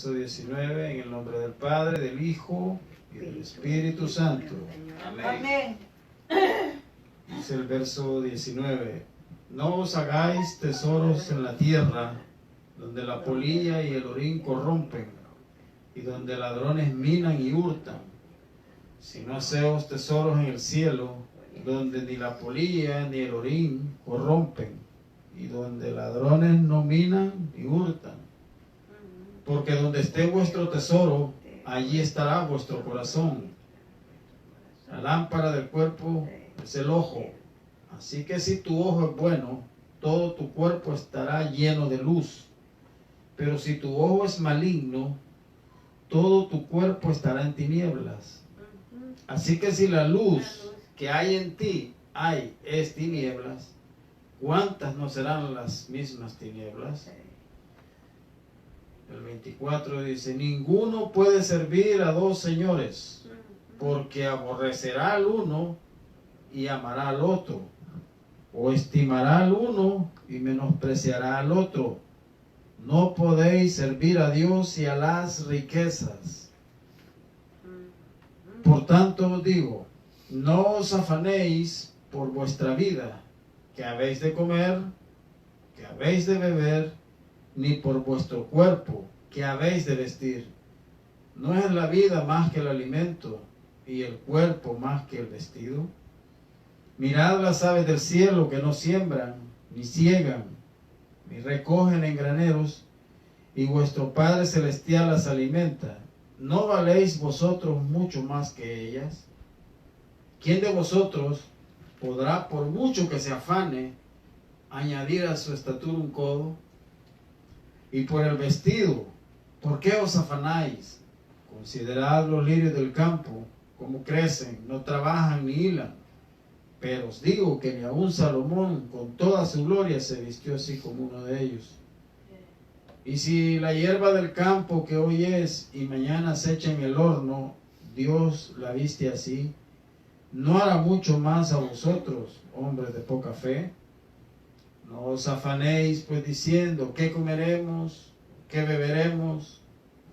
19, en el nombre del Padre, del Hijo y del Espíritu Santo. Amén. Dice el verso 19: No os hagáis tesoros en la tierra, donde la polilla y el orín corrompen, y donde ladrones minan y hurtan, sino haceos tesoros en el cielo, donde ni la polilla ni el orín corrompen, y donde ladrones no minan ni hurtan. Porque donde esté vuestro tesoro, allí estará vuestro corazón. La lámpara del cuerpo es el ojo. Así que si tu ojo es bueno, todo tu cuerpo estará lleno de luz. Pero si tu ojo es maligno, todo tu cuerpo estará en tinieblas. Así que si la luz que hay en ti es tinieblas, ¿cuántas no serán las mismas tinieblas? El 24 dice: ninguno puede servir a dos señores, porque aborrecerá al uno y amará al otro, o estimará al uno y menospreciará al otro. No podéis servir a Dios y a las riquezas. Por tanto os digo, no os afanéis por vuestra vida, que habéis de comer, que habéis de beber, ni por vuestro cuerpo, que habéis de vestir. ¿No es la vida más que el alimento, y el cuerpo más que el vestido? Mirad las aves del cielo, que no siembran, ni siegan, ni recogen en graneros, y vuestro Padre Celestial las alimenta. ¿No valéis vosotros mucho más que ellas? ¿Quién de vosotros podrá, por mucho que se afane, añadir a su estatura un codo? Y por el vestido, ¿por qué os afanáis? Considerad los lirios del campo, cómo crecen, no trabajan ni hilan. Pero os digo que ni aun Salomón, con toda su gloria, se vistió así como uno de ellos. Y si la hierba del campo, que hoy es y mañana se echa en el horno, Dios la viste así, ¿no hará mucho más a vosotros, hombres de poca fe? No os afanéis pues diciendo: ¿qué comeremos? ¿Qué beberemos?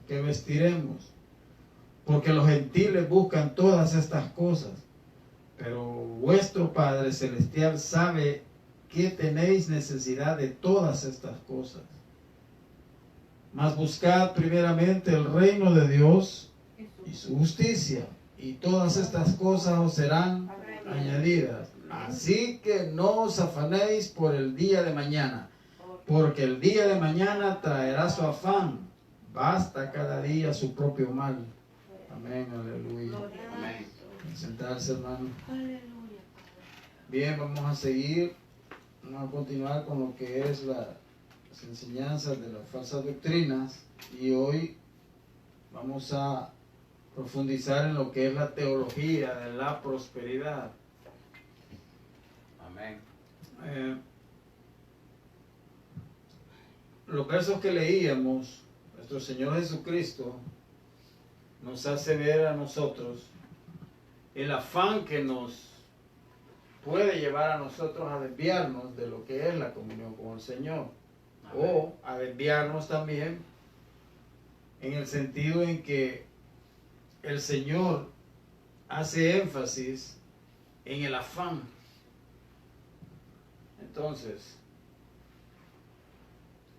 ¿Qué vestiremos? Porque los gentiles buscan todas estas cosas, pero vuestro Padre Celestial sabe que tenéis necesidad de todas estas cosas. Mas buscad primeramente el reino de Dios y su justicia, y todas estas cosas os serán añadidas. Así que no os afanéis por el día de mañana, porque el día de mañana traerá su afán. Basta cada día su propio mal. Amén, aleluya. Amén. Sentarse, hermano. Bien, vamos a seguir. Vamos a continuar con lo que es las enseñanzas de las falsas doctrinas. Y hoy vamos a profundizar en lo que es la teología de la prosperidad. Amén. Los versos que leíamos, nuestro Señor Jesucristo nos hace ver a nosotros el afán que nos puede llevar a nosotros a desviarnos de lo que es la comunión con el Señor. Amén. O a desviarnos también en el sentido en que el Señor hace énfasis en el afán. Entonces,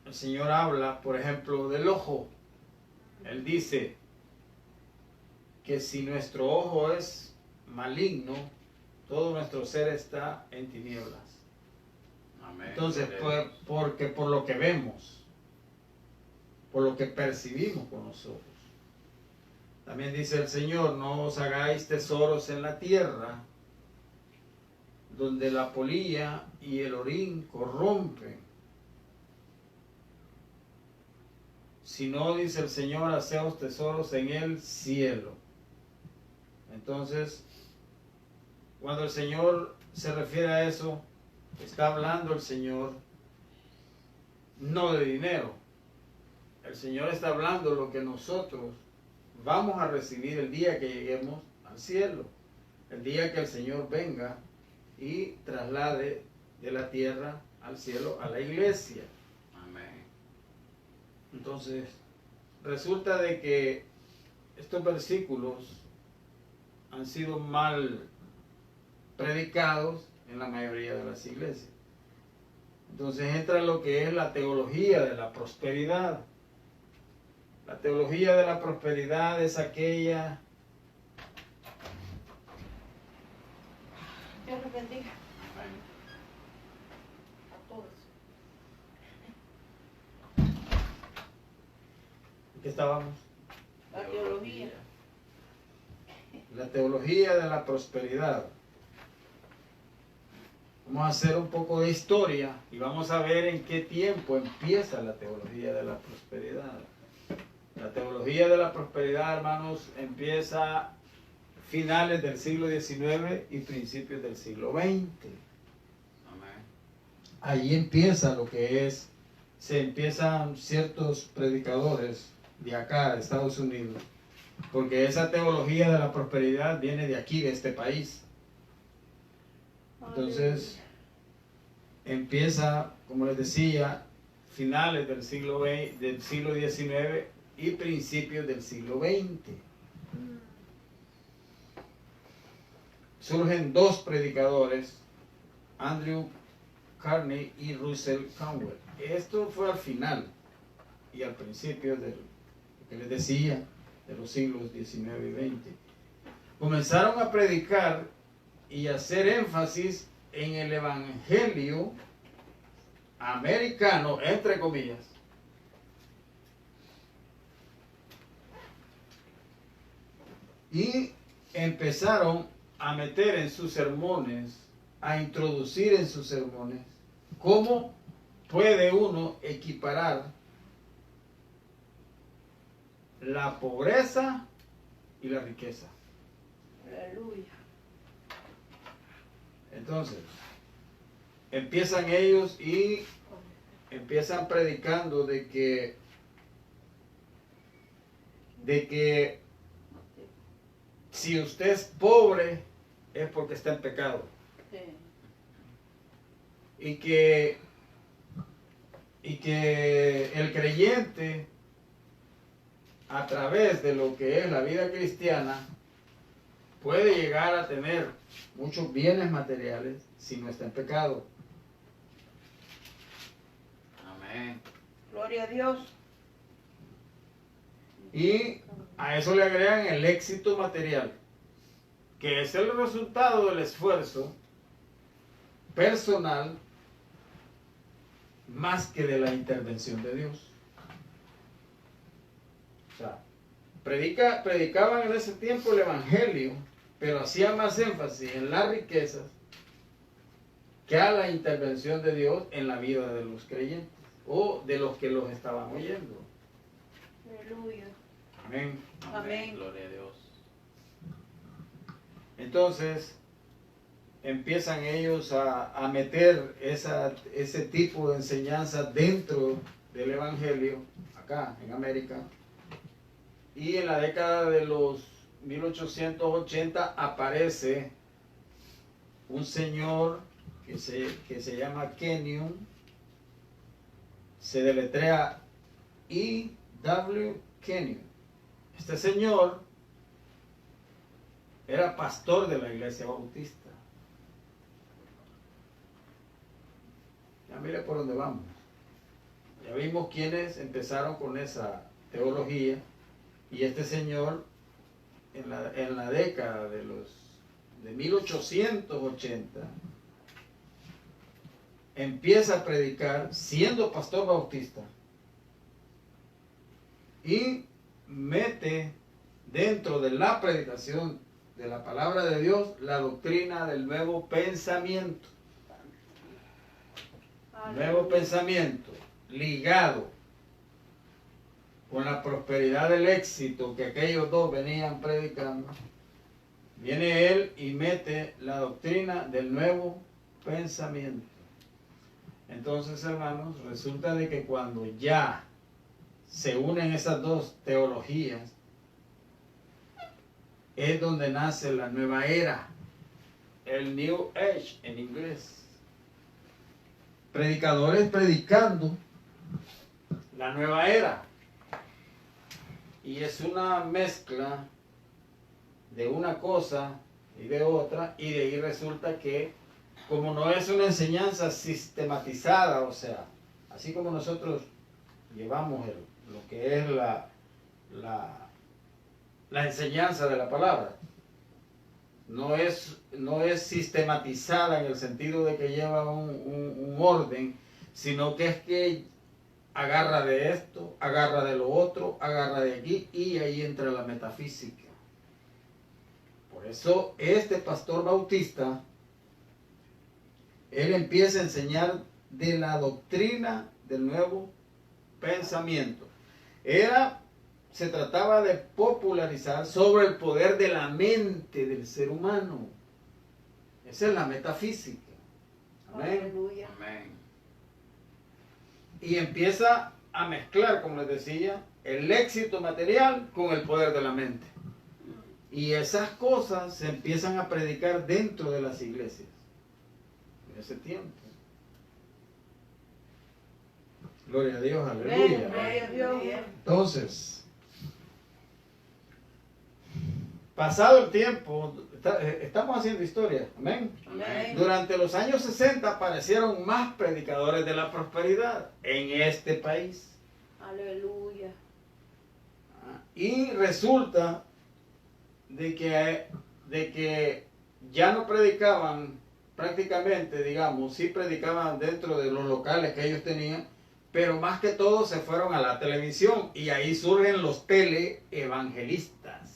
el Señor habla, por ejemplo, del ojo. Él dice que si nuestro ojo es maligno, todo nuestro ser está en tinieblas. Amén. Entonces, porque por lo que vemos, por lo que percibimos con los ojos. También dice el Señor: no os hagáis tesoros en la tierra, donde la polilla y el orín corrompen. Sino, dice el Señor, haceos tesoros en el cielo. Entonces, cuando el Señor se refiere a eso, está hablando el Señor no de dinero. El Señor está hablando de lo que nosotros vamos a recibir el día que lleguemos al cielo. El día que el Señor venga y traslade de la tierra al cielo a la iglesia. Amén. Entonces, resulta de que estos versículos han sido mal predicados en la mayoría de las iglesias. Entonces entra lo que es la teología de la prosperidad. La teología de la prosperidad es aquella... Dios los bendiga. A todos. ¿En qué estábamos? La teología. La teología de la prosperidad. Vamos a hacer un poco de historia y vamos a ver en qué tiempo empieza la teología de la prosperidad. La teología de la prosperidad, hermanos, empieza a finales del siglo XIX y principios del siglo XX. Amén. Ahí empieza lo que es, se empiezan ciertos predicadores de acá, de Estados Unidos, porque esa teología de la prosperidad viene de aquí, de este país. Entonces, empieza, como les decía, finales del siglo XIX y principios del siglo XX. Surgen dos predicadores, Andrew Carney y Russell Conwell. Esto fue al final y al principio de lo que les decía, de los siglos XIX y XX. Comenzaron a predicar y hacer énfasis en el evangelio americano, entre comillas, y empezaron a meter en sus sermones, a introducir en sus sermones, cómo puede uno equiparar la pobreza y la riqueza. Aleluya. Entonces, empiezan ellos y empiezan predicando de que si usted es pobre es porque está en pecado. Sí. Y que el creyente, a través de lo que es la vida cristiana, puede llegar a tener muchos bienes materiales si no está en pecado. Amén. Gloria a Dios. Y a eso le agregan el éxito material, que es el resultado del esfuerzo personal más que de la intervención de Dios. O sea, predicaban en ese tiempo el evangelio, pero hacía más énfasis en las riquezas que a la intervención de Dios en la vida de los creyentes o de los que los estaban oyendo. Aleluya. Amén. Amén. Gloria a Dios. Entonces, empiezan ellos a meter ese tipo de enseñanza dentro del evangelio, acá en América. Y en la década de los 1880 aparece un señor que se llama Kenyon, se deletrea E.W. Kenyon. Este señor era pastor de la iglesia bautista. Ya mire por dónde vamos. Ya vimos quiénes empezaron con esa teología. Y este señor, en la década de 1880, empieza a predicar siendo pastor bautista y mete dentro de la predicación de la palabra de Dios la doctrina del nuevo pensamiento. Nuevo pensamiento ligado con la prosperidad del éxito que aquellos dos venían predicando. Viene él y mete la doctrina del nuevo pensamiento. Entonces, hermanos, resulta de que cuando ya se unen esas dos teologías, es donde nace la nueva era, el New Age en inglés. Predicadores predicando la nueva era. y es una mezcla de una cosa y de otra, y de ahí resulta que, como no es una enseñanza sistematizada, o sea, así como nosotros llevamos lo que es la enseñanza de la palabra, no es sistematizada en el sentido de que lleva un orden, sino que es que agarra de esto, agarra de lo otro, agarra de aquí, y ahí entra la metafísica. Por eso este pastor bautista, él empieza a enseñar de la doctrina del nuevo pensamiento. Se trataba de popularizar sobre el poder de la mente del ser humano. Esa es la metafísica. Amén. Aleluya. Amén. Y empieza a mezclar, como les decía, el éxito material con el poder de la mente. Y esas cosas se empiezan a predicar dentro de las iglesias en ese tiempo. Gloria a Dios, aleluya. Gloria a Dios. Entonces, pasado el tiempo, estamos haciendo historia, amén. Amén. Durante los años 60 aparecieron más predicadores de la prosperidad en este país. Aleluya. Y resulta de que ya no predicaban prácticamente, digamos, sí predicaban dentro de los locales que ellos tenían, pero más que todo se fueron a la televisión, y ahí surgen los teleevangelistas.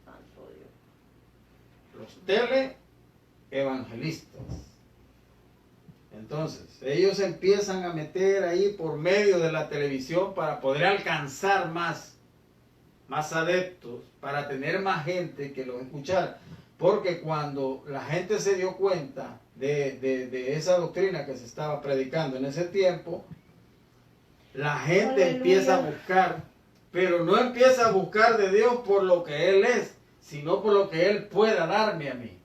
Santo Dios. Los teleevangelistas. Entonces, ellos empiezan a meter ahí por medio de la televisión para poder alcanzar más adeptos, para tener más gente que los escuchara. Porque cuando la gente se dio cuenta de esa doctrina que se estaba predicando en ese tiempo, la gente Aleluya. empieza a buscar, pero no empieza a buscar de Dios por lo que Él es, sino por lo que Él pueda darme a mí.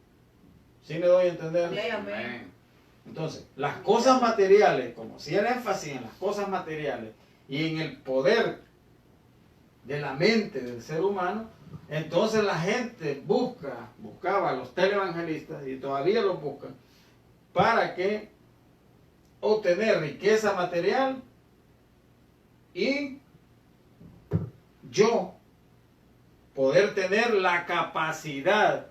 ¿Sí me doy a entender? Sí, amén. Entonces, las cosas materiales, como si el énfasis en las cosas materiales y en el poder de la mente del ser humano, entonces la gente buscaba a los televangelistas, y todavía los buscan, para que obtener riqueza material, y yo poder tener la capacidad,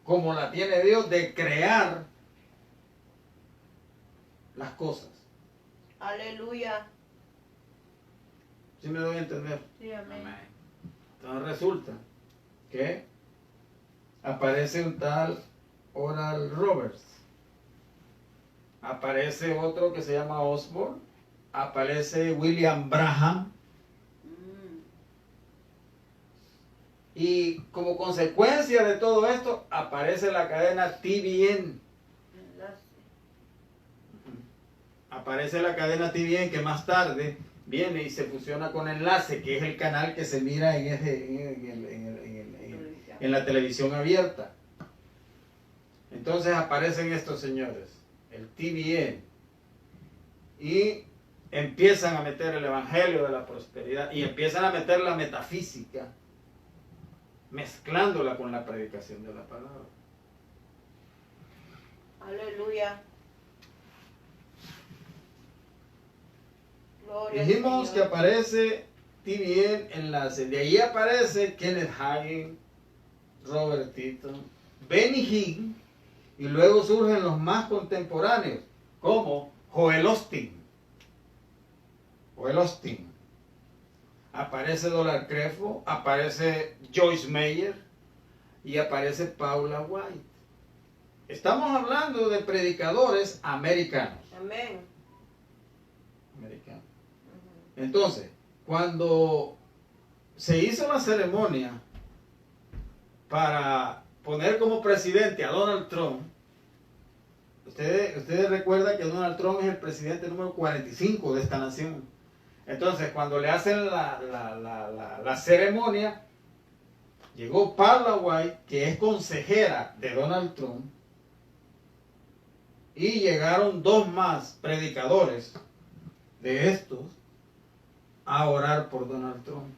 como la tiene Dios, de crear las cosas. Aleluya. ¿Sí me doy a entender? Sí, amén. Entonces resulta que aparece un tal Oral Roberts, aparece otro que se llama Osborne, aparece William Branham, y como consecuencia de todo esto aparece la cadena TBN. Enlace. Aparece la cadena TBN, que más tarde viene y se fusiona con Enlace, que es el canal que se mira en la televisión abierta. Entonces aparecen estos señores, el TBN, y empiezan a meter el evangelio de la prosperidad, y empiezan a meter la metafísica, mezclándola con la predicación de la palabra. Aleluya. Gloria al Dijimos que Señor. aparece TBN, Enlace, de ahí aparece Kenneth Hagin, Robert Eaton, Benny Hinn, y luego surgen los más contemporáneos, como Joel Osteen. Aparece Donald Creflo, aparece Joyce Meyer y aparece Paula White. Estamos hablando de predicadores americanos. Amén. Entonces, cuando se hizo la ceremonia para poner como presidente a Donald Trump, ustedes recuerdan que Donald Trump es el presidente número 45 de esta nación. Entonces, cuando le hacen la ceremonia, llegó Paula White, que es consejera de Donald Trump, y llegaron dos más predicadores de estos, a orar por Donald Trump.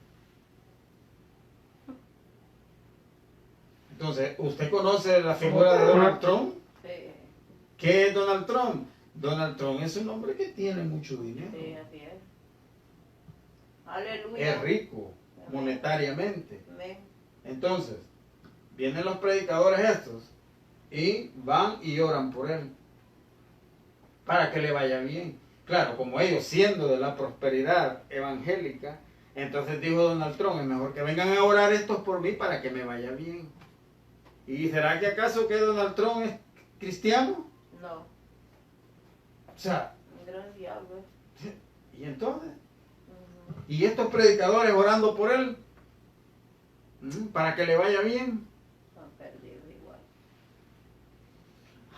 Entonces, ¿usted conoce la figura de Donald Trump? Sí, ¿Qué es Donald Trump? Donald Trump es un hombre que tiene mucho dinero. sí, así es. Aleluya. Es rico monetariamente. Amén. Entonces, vienen los predicadores estos y van y oran por él para que le vaya bien. Claro, como ellos siendo de la prosperidad evangélica, entonces dijo Donald Trump, es mejor que vengan a orar estos por mí para que me vaya bien. ¿Y será que acaso que Donald Trump es cristiano? No, O sea, un gran diablo. ¿y entonces? Ujú. ¿Y estos predicadores orando por él? Para que le vaya bien. Han perdido igual.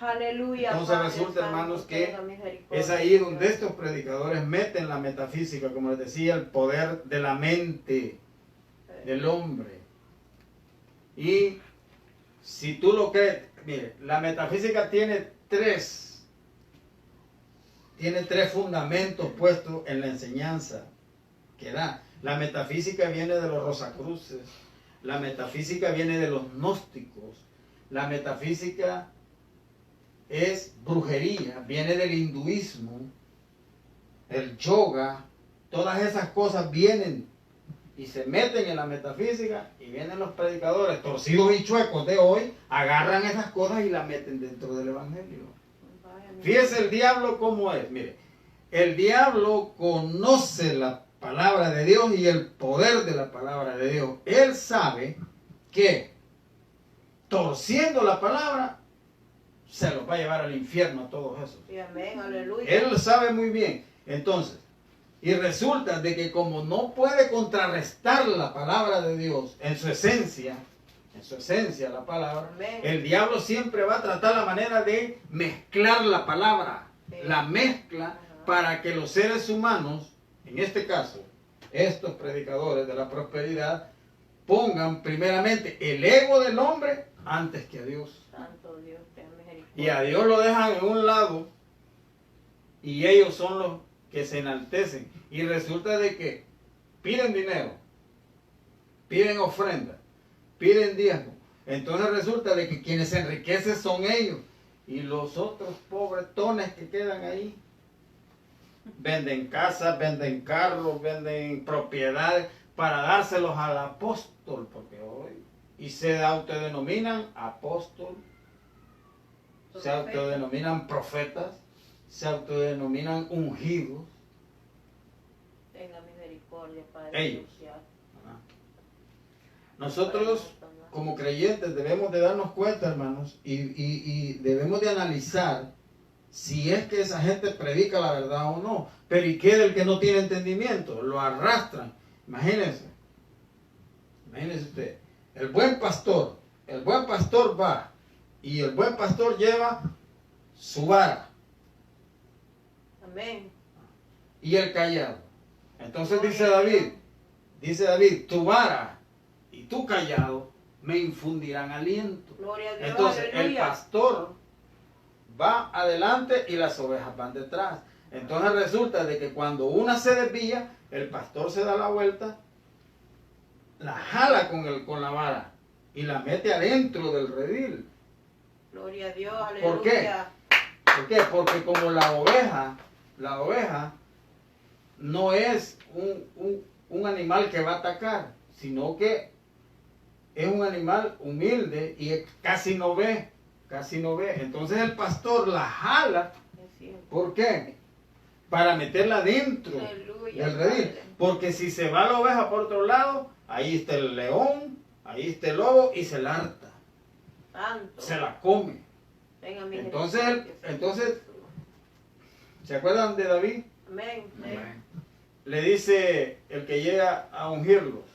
Aleluya. Entonces Padre resulta, Santo, hermanos, que tenga misericordia, es ahí donde Dios. estos predicadores meten la metafísica, como les decía, el poder de la mente del hombre. Y si tú lo crees, mire, la metafísica tiene tres fundamentos puestos en la enseñanza que da. La metafísica viene de los rosacruces, la metafísica viene de los gnósticos, la metafísica es brujería, viene del hinduismo, el yoga, todas esas cosas vienen y se meten en la metafísica, y vienen los predicadores torcidos y chuecos de hoy, agarran esas cosas y las meten dentro del evangelio. Vaya, mi Fíjese el diablo cómo es, mire, el diablo conoce la palabra de Dios y el poder de la palabra de Dios. Él sabe que torciendo la palabra se los va a llevar al infierno a todos esos. Sí, amén, aleluya. Él lo sabe muy bien. Entonces, y resulta de que como no puede contrarrestar la palabra de Dios en su esencia la palabra, Amén. el diablo siempre va a tratar la manera de mezclar la palabra, Sí. la mezcla Ajá. para que los seres humanos, en este caso, estos predicadores de la prosperidad, pongan primeramente el ego del hombre antes que a Dios. Santo Dios, tenga misericordia. Y a Dios lo dejan en un lado y ellos son los que se enaltecen. Y resulta de que piden dinero, piden ofrenda, piden diezmo. Entonces resulta de que quienes se enriquecen son ellos. Y los otros pobretones que quedan ahí venden casas, venden carros, venden propiedades para dárselos al apóstol, porque hoy, y se autodenominan apóstol, se autodenominan profetas, se autodenominan ungidos. Tenga misericordia, Padre. Ellos. Celestial. Nosotros, como creyentes, debemos de darnos cuenta, hermanos, y debemos de analizar si es que esa gente predica la verdad o no. Pero ¿y qué del que no tiene entendimiento? Lo arrastran. Imagínense usted, el buen pastor va y el buen pastor lleva su vara Amén. y el callado. Entonces dice David, tu vara y tu callado me infundirán aliento. Gloria a Dios. Entonces el aleluya. pastor va adelante y las ovejas van detrás. Entonces resulta de que cuando una se desvía, el pastor se da la vuelta, la jala con la vara y la mete adentro del redil. Gloria a Dios. Aleluya. ¿Por qué? ¿Por qué? Porque como la oveja no es un animal que va a atacar, sino que es un animal humilde y casi no ve. Entonces el pastor la jala. Es cierto. ¿Por qué? Para meterla dentro Aleluya, del redil. Padre. Porque si se va la oveja por otro lado, ahí está el león, ahí está el lobo y se la harta, Santo. se la come. Tenga misericordia. Entonces, ¿se acuerdan de David? Amén. Amén. Le dice el que llega a ungirlos,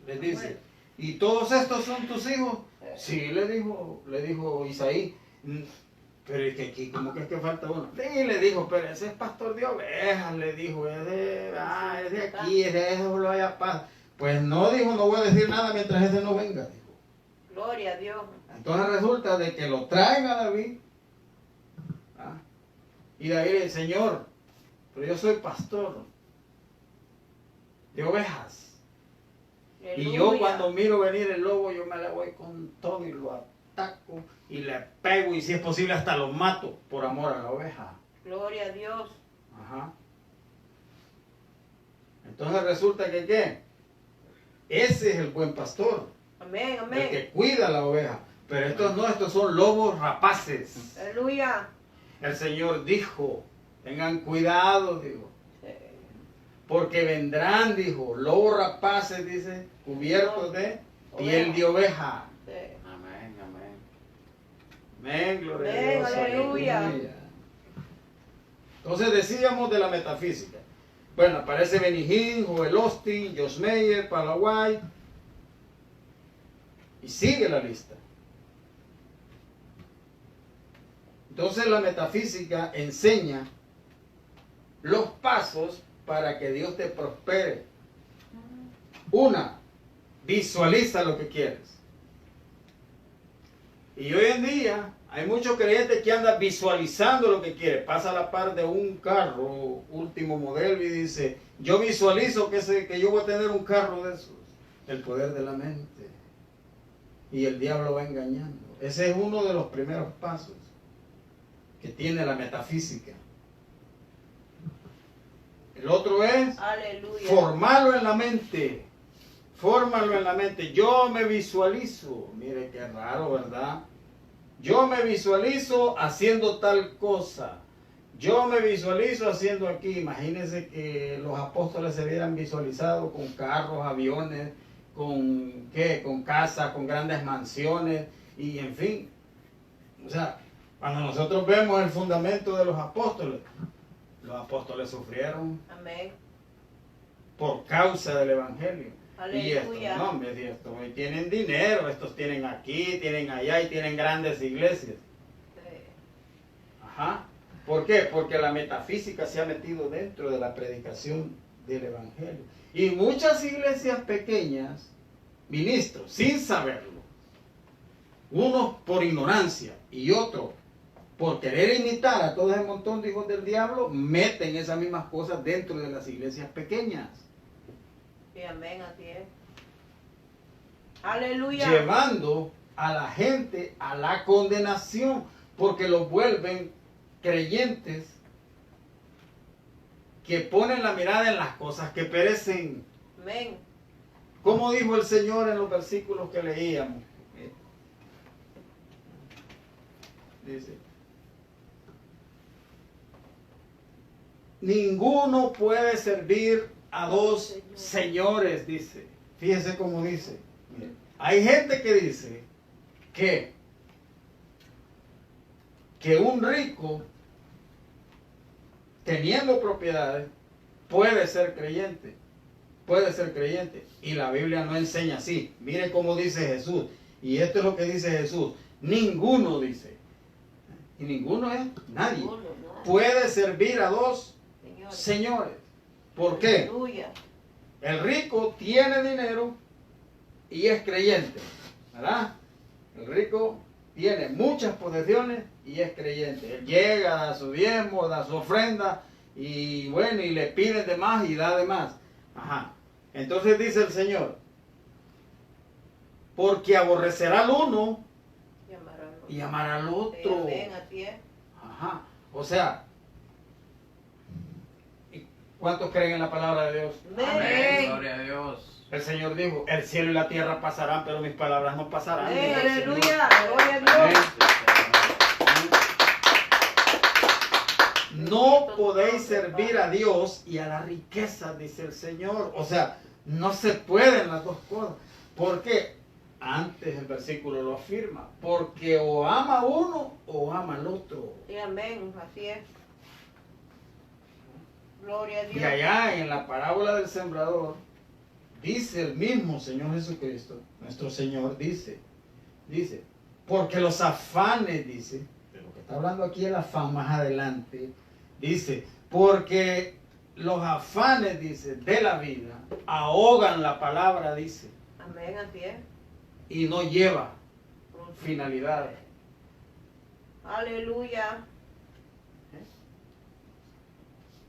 les dice, ¿y todos estos son tus hijos? Sí, le dijo Isaí. Pero es que aquí como que es que falta uno. Sí, le dijo, pero ese es pastor de ovejas, le dijo, es de aquí, es de eso, lo vaya paz. Pues no, dijo, no voy a decir nada mientras ese no venga, dijo. Gloria a Dios. Entonces resulta de que lo traen a David. Y David le dice, Señor, pero yo soy pastor. de ovejas. Y yo Aleluya. cuando miro venir el lobo, yo me le voy con todo y lo ataco y le pego y si es posible hasta lo mato por amor a la oveja. Gloria a Dios. Ajá. Entonces resulta que ¿qué? Ese es el buen pastor, Amén, el amén. que cuida a la oveja. Pero estos no, estos son lobos rapaces. Aleluya. El Señor dijo, tengan cuidado, dijo, Sí. porque vendrán, dijo, lobos rapaces, dice, cubiertos de piel de oveja. Sí. Amén, amén. Amén, gloria a Amén, Dios. aleluya. Entonces decíamos de la metafísica. Bueno, aparece Benny Hinn, Joel Osteen, Josh Meyer, Paraguay. Y sigue la lista. Entonces la metafísica enseña los pasos para que Dios te prospere. Una, visualiza lo que quieres. Y hoy en día hay muchos creyentes que andan visualizando lo que quiere. Pasa a la par de un carro último modelo y dice, yo visualizo que yo voy a tener un carro de esos. El poder de la mente. Y el diablo va engañando. Ese es uno de los primeros pasos que tiene la metafísica. El otro es Aleluya. formarlo en la mente. Fórmalo en la mente. Yo me visualizo. Mire qué raro, ¿verdad? Yo me visualizo haciendo tal cosa. Yo me visualizo haciendo aquí. Imagínense que los apóstoles se vieran visualizados con carros, aviones, con casas, con grandes mansiones y en fin. O sea, cuando nosotros vemos el fundamento de los apóstoles sufrieron Amén. por causa del evangelio. Y estos Aleluya. no, estos tienen dinero, estos tienen aquí, tienen allá y tienen grandes iglesias. Sí. Ajá. ¿Por qué? Porque la metafísica se ha metido dentro de la predicación del evangelio. Y muchas iglesias pequeñas, ministros, sin saberlo, unos por ignorancia y otros por querer imitar a todo ese montón de hijos del diablo, meten esas mismas cosas dentro de las iglesias pequeñas. Sí, amén, así es. Aleluya. Llevando a la gente a la condenación, porque los vuelven creyentes que ponen la mirada en las cosas que perecen. Amén. Como dijo el Señor en los versículos que leíamos. Dice, ninguno puede servir a dos señores, dice. Fíjese cómo dice. Mire, hay gente que dice que un rico, teniendo propiedades, puede ser creyente. Puede ser creyente. Y la Biblia no enseña así. Mire cómo dice Jesús. Y esto es lo que dice Jesús. Ninguno dice. Y ninguno es nadie. Ninguno, no. Puede servir a dos Señor. señores. ¿Por qué? Aleluya. El rico tiene dinero y es creyente, ¿verdad? El rico tiene muchas posesiones y es creyente. Él llega, da su diezmo, da su ofrenda y bueno, y le piden de más y da de más. Ajá. Entonces dice el Señor, porque aborrecerá al uno y amará al Sí, otro. amén, así es. Ajá. O sea, ¿cuántos creen en la palabra de Dios? Amén. Gloria a Dios. El Señor dijo, el cielo y la tierra pasarán, pero mis palabras no pasarán. Amén, dijo el Señor. aleluya. Gloria a Amén. Dios. No podéis servir a Dios y a la riqueza, dice el Señor. O sea, no se pueden las dos cosas. ¿Por qué? Antes el versículo lo afirma. Porque o ama a uno o ama al otro. Sí, amén, así es. Gloria a Dios. Y allá en la parábola del sembrador, dice el mismo Señor Jesucristo, nuestro Señor, dice, porque los afanes, dice, de lo que está hablando aquí el afán más adelante, dice, porque los afanes, dice, de la vida ahogan la palabra, dice, Amén, así es. y no lleva finalidad. Aleluya.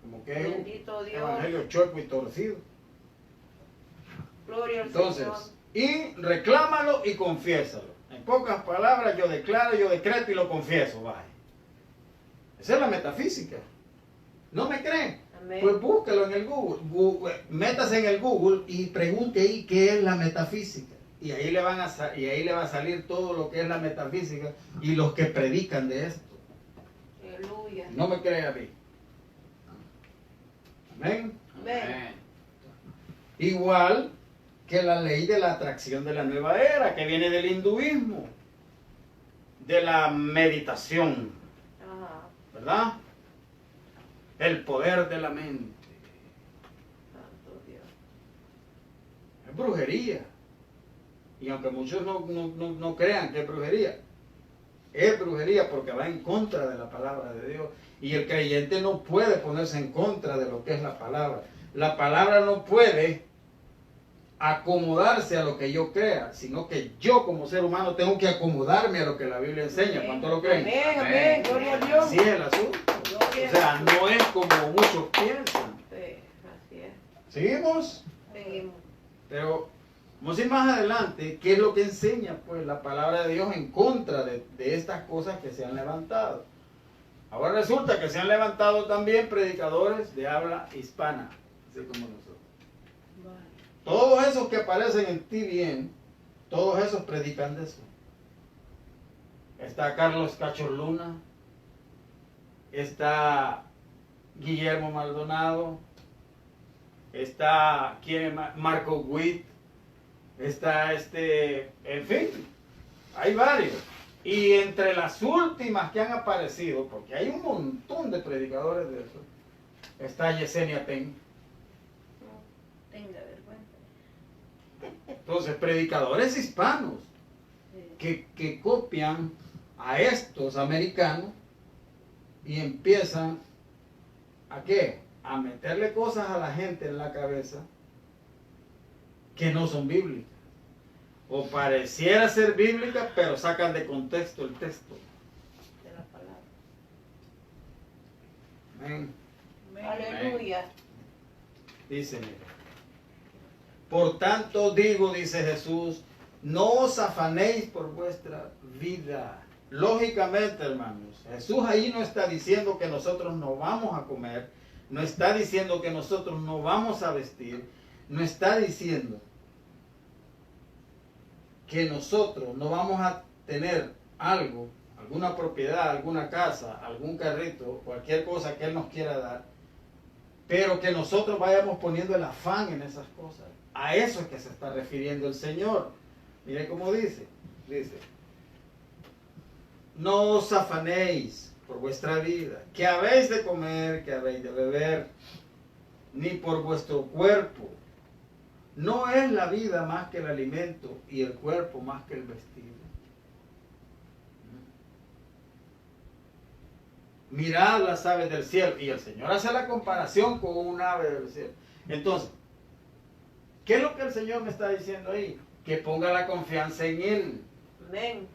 Como que es un Bendito Dios. evangelio chueco y torcido. Gloria al Entonces, Señor. y reclámalo y confiésalo. En pocas palabras, yo declaro, yo decreto y lo confieso. Vaya. Esa es la metafísica. ¿No me creen? Amén. Pues búsquelo en el Google. Métase en el Google y pregunte ahí qué es la metafísica. Y ahí le va a salir todo lo que es la metafísica y los que predican de esto. Aleluya. No me cree a mí. Amén. Amén. Igual que la ley de la atracción de la nueva era, que viene del hinduismo, de la meditación, Ajá. ¿verdad? El poder de la mente. Santo Dios. Es brujería. Y aunque muchos no crean que es brujería porque va en contra de la palabra de Dios. Y el creyente no puede ponerse en contra de lo que es la palabra. La palabra no puede acomodarse a lo que yo crea, sino que yo como ser humano tengo que acomodarme a lo que la Biblia enseña. Amén. ¿Cuánto lo creen? Amén, amén. Gloria a Dios. Así es el asunto. Gloria O sea, no es como muchos piensan. Sí, así es. ¿Seguimos? Seguimos. Pero vamos a ir más adelante. ¿Qué es lo que enseña pues la palabra de Dios en contra de estas cosas que se han levantado? Ahora resulta que se han levantado también predicadores de habla hispana, así como nosotros. Todos esos que aparecen en TVN, todos esos predican de eso. Está Carlos Cachor Luna, está Guillermo Maldonado, está Marco Witt, está en fin, hay varios. Y entre las últimas que han aparecido, porque hay un montón de predicadores de eso, está Yesenia Ten. No tenga vergüenza. Entonces, predicadores hispanos que copian a estos americanos y empiezan ¿a qué? A meterle cosas a la gente en la cabeza que no son bíblicas. O pareciera ser bíblica, pero sacan de contexto el texto. De la palabra. Amén. Aleluya. Dice, mira. Por tanto digo, dice Jesús, no os afanéis por vuestra vida. Lógicamente, hermanos, Jesús ahí no está diciendo que nosotros no vamos a comer, no está diciendo que nosotros no vamos a vestir, no está diciendo que nosotros no vamos a tener algo, alguna propiedad, alguna casa, algún carrito, cualquier cosa que Él nos quiera dar, pero que nosotros vayamos poniendo el afán en esas cosas. A eso es que se está refiriendo el Señor. Mire cómo dice, no os afanéis por vuestra vida, que habéis de comer, que habéis de beber, ni por vuestro cuerpo. No es la vida más que el alimento y el cuerpo más que el vestido. Mirad las aves del cielo. Y el Señor hace la comparación con un ave del cielo. Entonces, ¿qué es lo que el Señor me está diciendo ahí? Que ponga la confianza en Él. Amén.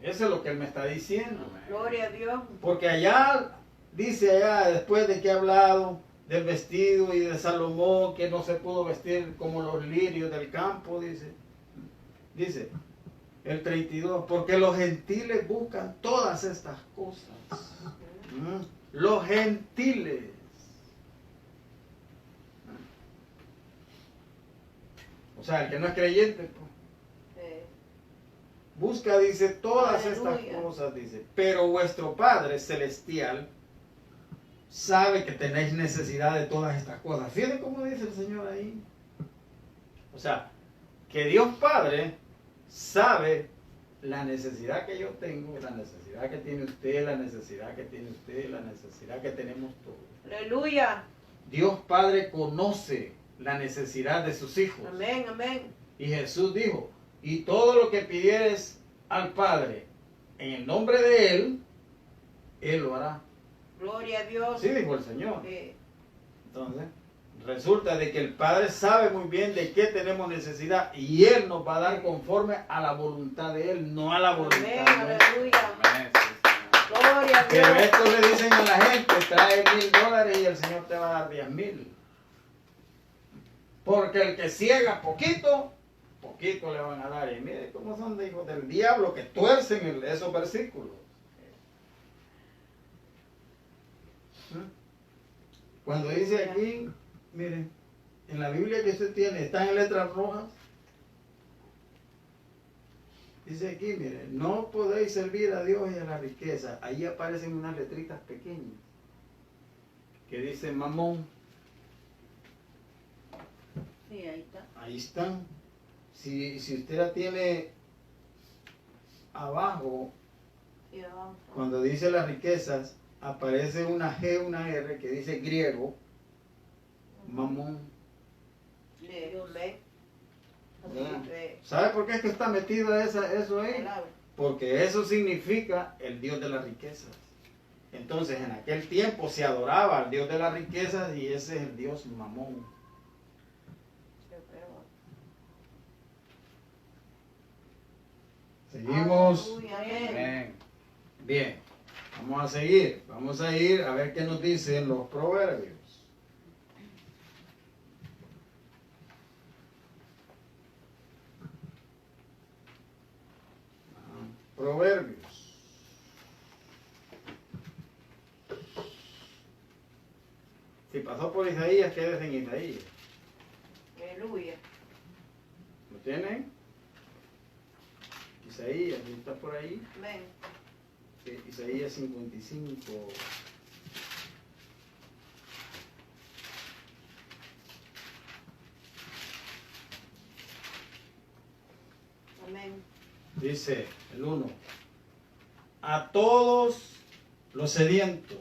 Eso es lo que Él me está diciendo. Gloria a Dios. Porque allá, dice allá, después de que ha hablado del vestido y de Salomón, que no se pudo vestir como los lirios del campo, dice el 32, porque los gentiles buscan todas estas cosas. Los gentiles. O sea, el que no es creyente, pues, busca, dice, todas estas cosas, dice, pero vuestro Padre Celestial sabe que tenéis necesidad de todas estas cosas. Fíjense cómo dice el Señor ahí. O sea, que Dios Padre sabe la necesidad que yo tengo, la necesidad que tiene usted, la necesidad que tiene usted, la necesidad que tenemos todos. Aleluya. Dios Padre conoce la necesidad de sus hijos. Amén, amén. Y Jesús dijo, y todo lo que pidieres al Padre en el nombre de Él lo hará. Gloria a Dios. Sí, dijo el Señor. Sí. Entonces, resulta de que el Padre sabe muy bien de qué tenemos necesidad y Él nos va a dar conforme a la voluntad de Él, no a la voluntad Amén, nuestra. aleluya. Gloria a Dios. Pero esto le dicen a la gente, trae $1,000 y el Señor te va a dar 10,000. Porque el que ciega poquito, poquito le van a dar. Y mire cómo son de hijos del diablo que tuercen esos versículos. Cuando dice aquí, miren, en la Biblia que usted tiene, están en letras rojas. Dice aquí, miren, no podéis servir a Dios y a la riqueza. Ahí aparecen unas letritas pequeñas que dicen mamón. Sí, ahí está. Ahí están. Si usted la tiene abajo, Y abajo. cuando dice las riquezas, aparece una G, una R que dice griego, mamón. Ve. ¿Verdad? ¿Sabe por qué es que está metido eso ahí? Porque eso significa el Dios de las riquezas. Entonces, en aquel tiempo se adoraba al Dios de las riquezas y ese es el Dios mamón. Seguimos. Aleluya, amén. Bien, vamos a seguir. Vamos a ir a ver qué nos dicen los proverbios. Proverbios. Si pasó por Isaías, quédese en Isaías. Aleluya. ¿Lo tienen? Isaías, ¿está por ahí? Amén. Sí, Isaías 55. Amén. Dice el 1. A todos los sedientos,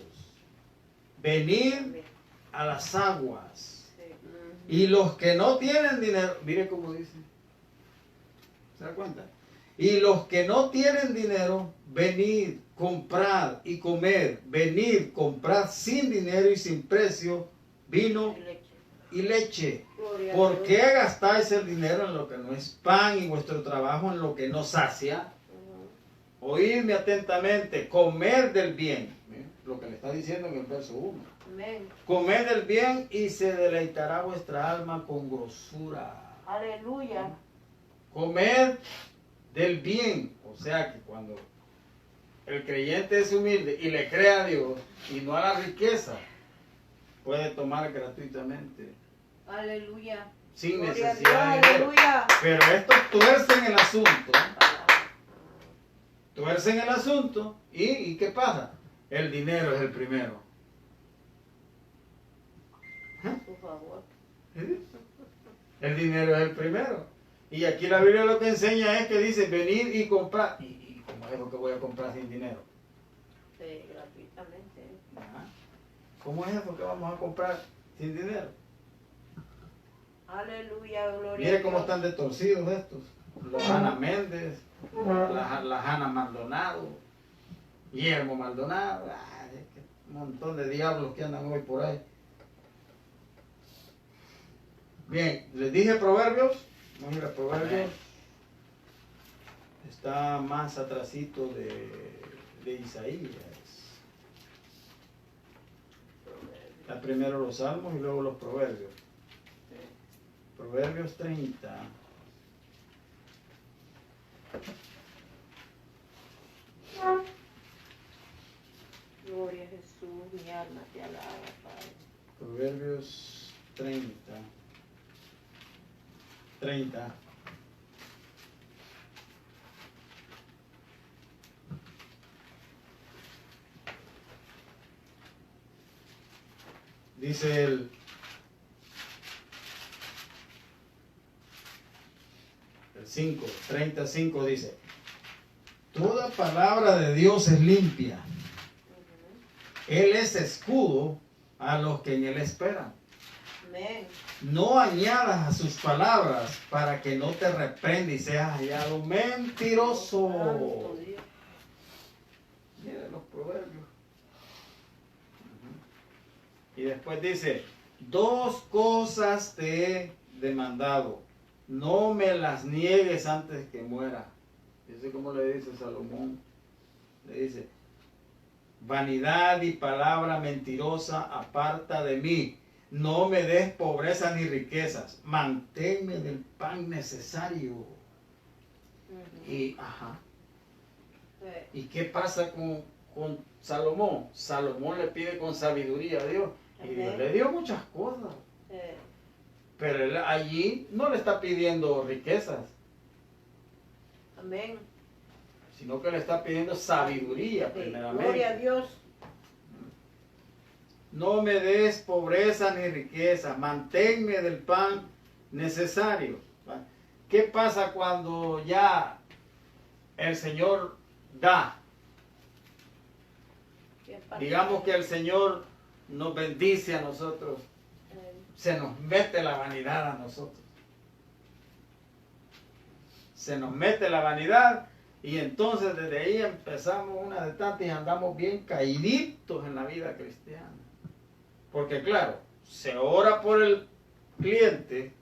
venid Amén. a las aguas. Sí. Y los que no tienen dinero, mire cómo dice. ¿Se da cuenta? Y los que no tienen dinero, venid, comprad y comer. Venid, comprad sin dinero y sin precio vino Y leche. y leche. Gloria a ¿Por Dios. qué gastáis el dinero en lo que no es pan y vuestro trabajo en lo que no sacia? Oídme atentamente, comer del bien. ¿Ve? Lo que le está diciendo en el verso 1. Amén. Comed del bien y se deleitará vuestra alma con grosura. Aleluya. Comed del bien. O sea que cuando el creyente es humilde y le cree a Dios y no a la riqueza, puede tomar gratuitamente, Aleluya. sin Gloria a necesidad de Dios. dinero. Aleluya. Pero estos tuercen el asunto. Tuercen el asunto y ¿qué pasa? El dinero es el primero. Por favor. El dinero es el primero. Y aquí la Biblia lo que enseña es que dice venir y comprar. ¿Y cómo es lo que voy a comprar sin dinero? Sí, gratuitamente. Ajá. ¿Cómo es eso que vamos a comprar sin dinero? Aleluya, gloria a Mire Dios. cómo están de torcidos estos. Los Ana Méndez, las Ana Maldonado, Guillermo Maldonado. Ay, un montón de diablos que andan hoy por ahí. Bien, les dije Proverbios. Vamos a ir a Proverbios. Está más atrasito de Isaías. Está primero los Salmos y luego los Proverbios. Proverbios 30. Gloria a Jesús, mi alma te alaba, Padre. Proverbios 30. 30. Dice el 5, 35 dice, toda palabra de Dios es limpia. Él es escudo a los que en él esperan. Amén. No añadas a sus palabras para que no te reprenda y seas hallado mentiroso. Santo Dios. Mira los proverbios. Y después dice, dos cosas te he demandado, no me las niegues antes que muera. Dice como le dice Salomón. Le dice, vanidad y palabra mentirosa aparta de mí. no me des pobreza ni riquezas, manténme del pan necesario. Y, ¿y qué pasa con Salomón? Salomón le pide con sabiduría a Dios. Y Dios le dio muchas cosas. Pero él allí no le está pidiendo riquezas. Amén. Sino que le está pidiendo sabiduría primeramente. Gloria a Dios. No me des pobreza ni riqueza, manténme del pan necesario. ¿Qué pasa cuando ya el Señor da? Digamos que el Señor nos bendice a nosotros, se nos mete la vanidad a nosotros. Se nos mete la vanidad y entonces desde ahí empezamos una de tantas y andamos bien caíditos en la vida cristiana. Porque claro, se ora por el cliente,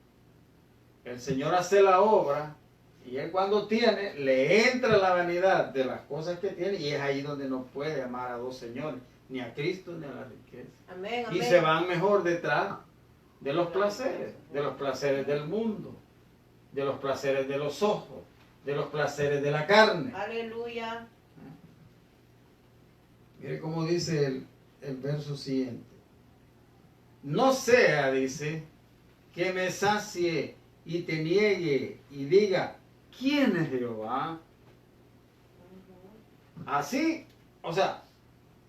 el Señor hace la obra y él cuando tiene, le entra la vanidad de las cosas que tiene y es ahí donde no puede amar a dos señores, ni a Cristo ni a la riqueza. Amén, y se van mejor detrás de los placeres del mundo, de los placeres de los ojos, de los placeres de la carne. Aleluya. Mire cómo dice el verso siguiente. No sea, dice, que me sacie y te niegue y diga, ¿quién es Jehová? Así, o sea,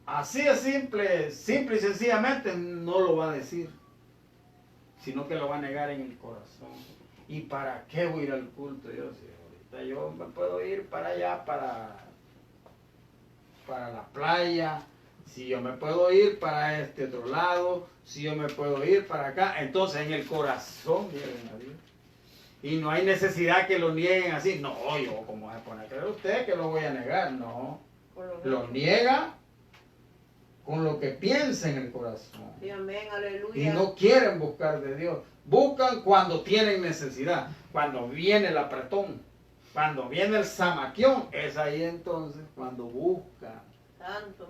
así de simple y sencillamente no lo va a decir, sino que lo va a negar en el corazón. ¿Y para qué voy a ir al culto? Yo, si ahorita yo me puedo ir para allá, para la playa, si yo me puedo ir para este otro lado, si yo me puedo ir para acá, entonces en el corazón nieguen a Dios. Y no hay necesidad que lo nieguen así. No, yo como voy a poner a creer usted que lo voy a negar. No, lo niega con lo que piensa en el corazón. Sí, amén, aleluya. Y no quieren buscar de Dios. Buscan cuando tienen necesidad, cuando viene el apretón, cuando viene el zamaquión, es ahí entonces cuando buscan. Santo.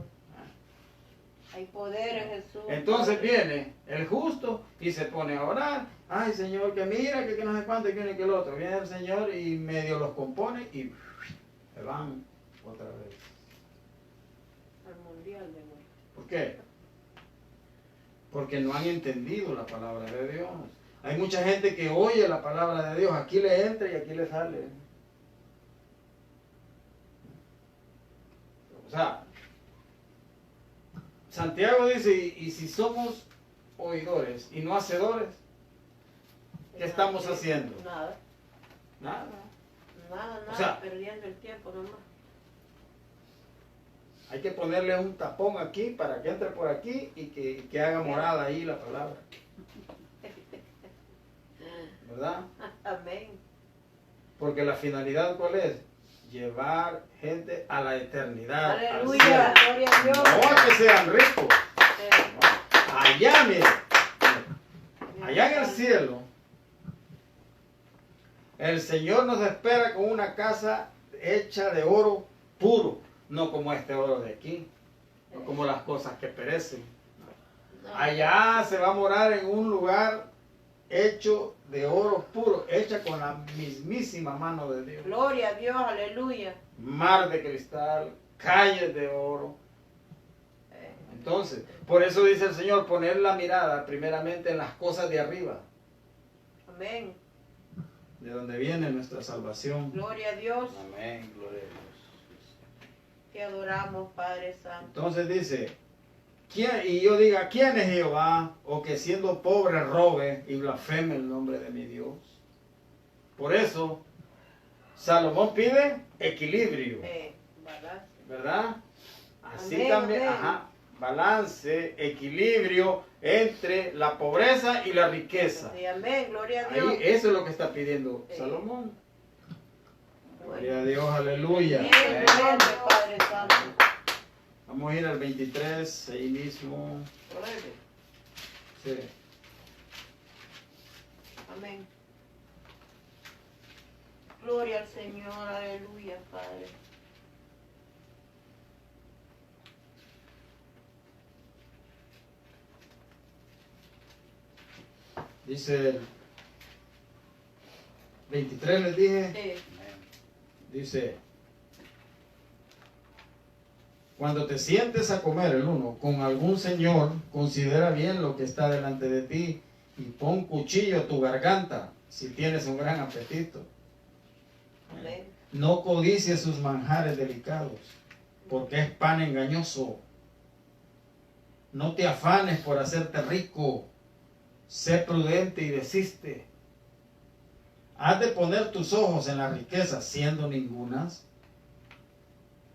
Hay poder en Jesús. Entonces viene el justo y se pone a orar. Ay, Señor, que mira, que no sé cuánto, que uno y que el otro. Viene el Señor y medio los compone y se van otra vez. Al mundial de nuevo. ¿Por qué? Porque no han entendido la palabra de Dios. Hay mucha gente que oye la palabra de Dios. Aquí le entra y aquí le sale. O sea, Santiago dice, y si somos oidores y no hacedores, ¿qué estamos haciendo? Nada. Nada. Nada, O sea, perdiendo el tiempo nomás. Hay que ponerle un tapón aquí para que entre por aquí y que haga morada ahí la palabra. ¿Verdad? Amén. Porque la finalidad, ¿cuál es? Llevar gente a la eternidad. Aleluya, gloria a Dios. No a que sean ricos. No. Allá, mire. Allá en el cielo, el Señor nos espera con una casa hecha de oro puro. No como este oro de aquí. No como las cosas que perecen. Allá se va a morar en un lugar hecho de oro puro, hecha con la mismísima mano de Dios. Gloria a Dios, aleluya. Mar de cristal, calles de oro. Entonces, por eso dice el Señor, poner la mirada primeramente en las cosas de arriba. Amén. De donde viene nuestra salvación. Gloria a Dios. Amén, gloria a Dios. Te adoramos, Padre Santo. Entonces dice, y yo diga, ¿quién es Jehová? O que siendo pobre robe y blasfeme el nombre de mi Dios. Por eso, Salomón pide equilibrio. Balance. ¿Verdad? Así Amén, también, amén. ajá, balance, equilibrio entre la pobreza y la riqueza. Sí, amén, gloria a Dios. Ahí, eso es lo que está pidiendo Sí. Salomón. Bueno. Gloria a Dios, aleluya. Bien, gloria, Padre Santo. Vamos a ir al 23, ahí mismo. Sí. Amén. Gloria al Señor, aleluya, Padre. Dice el 23, les dije. Sí. Dice, cuando te sientes a comer el uno con algún señor, considera bien lo que está delante de ti y pon cuchillo a tu garganta si tienes un gran apetito. Amén. No codicies sus manjares delicados, porque es pan engañoso. No te afanes por hacerte rico. Sé prudente y desiste. Has de poner tus ojos en las riquezas, siendo ningunas,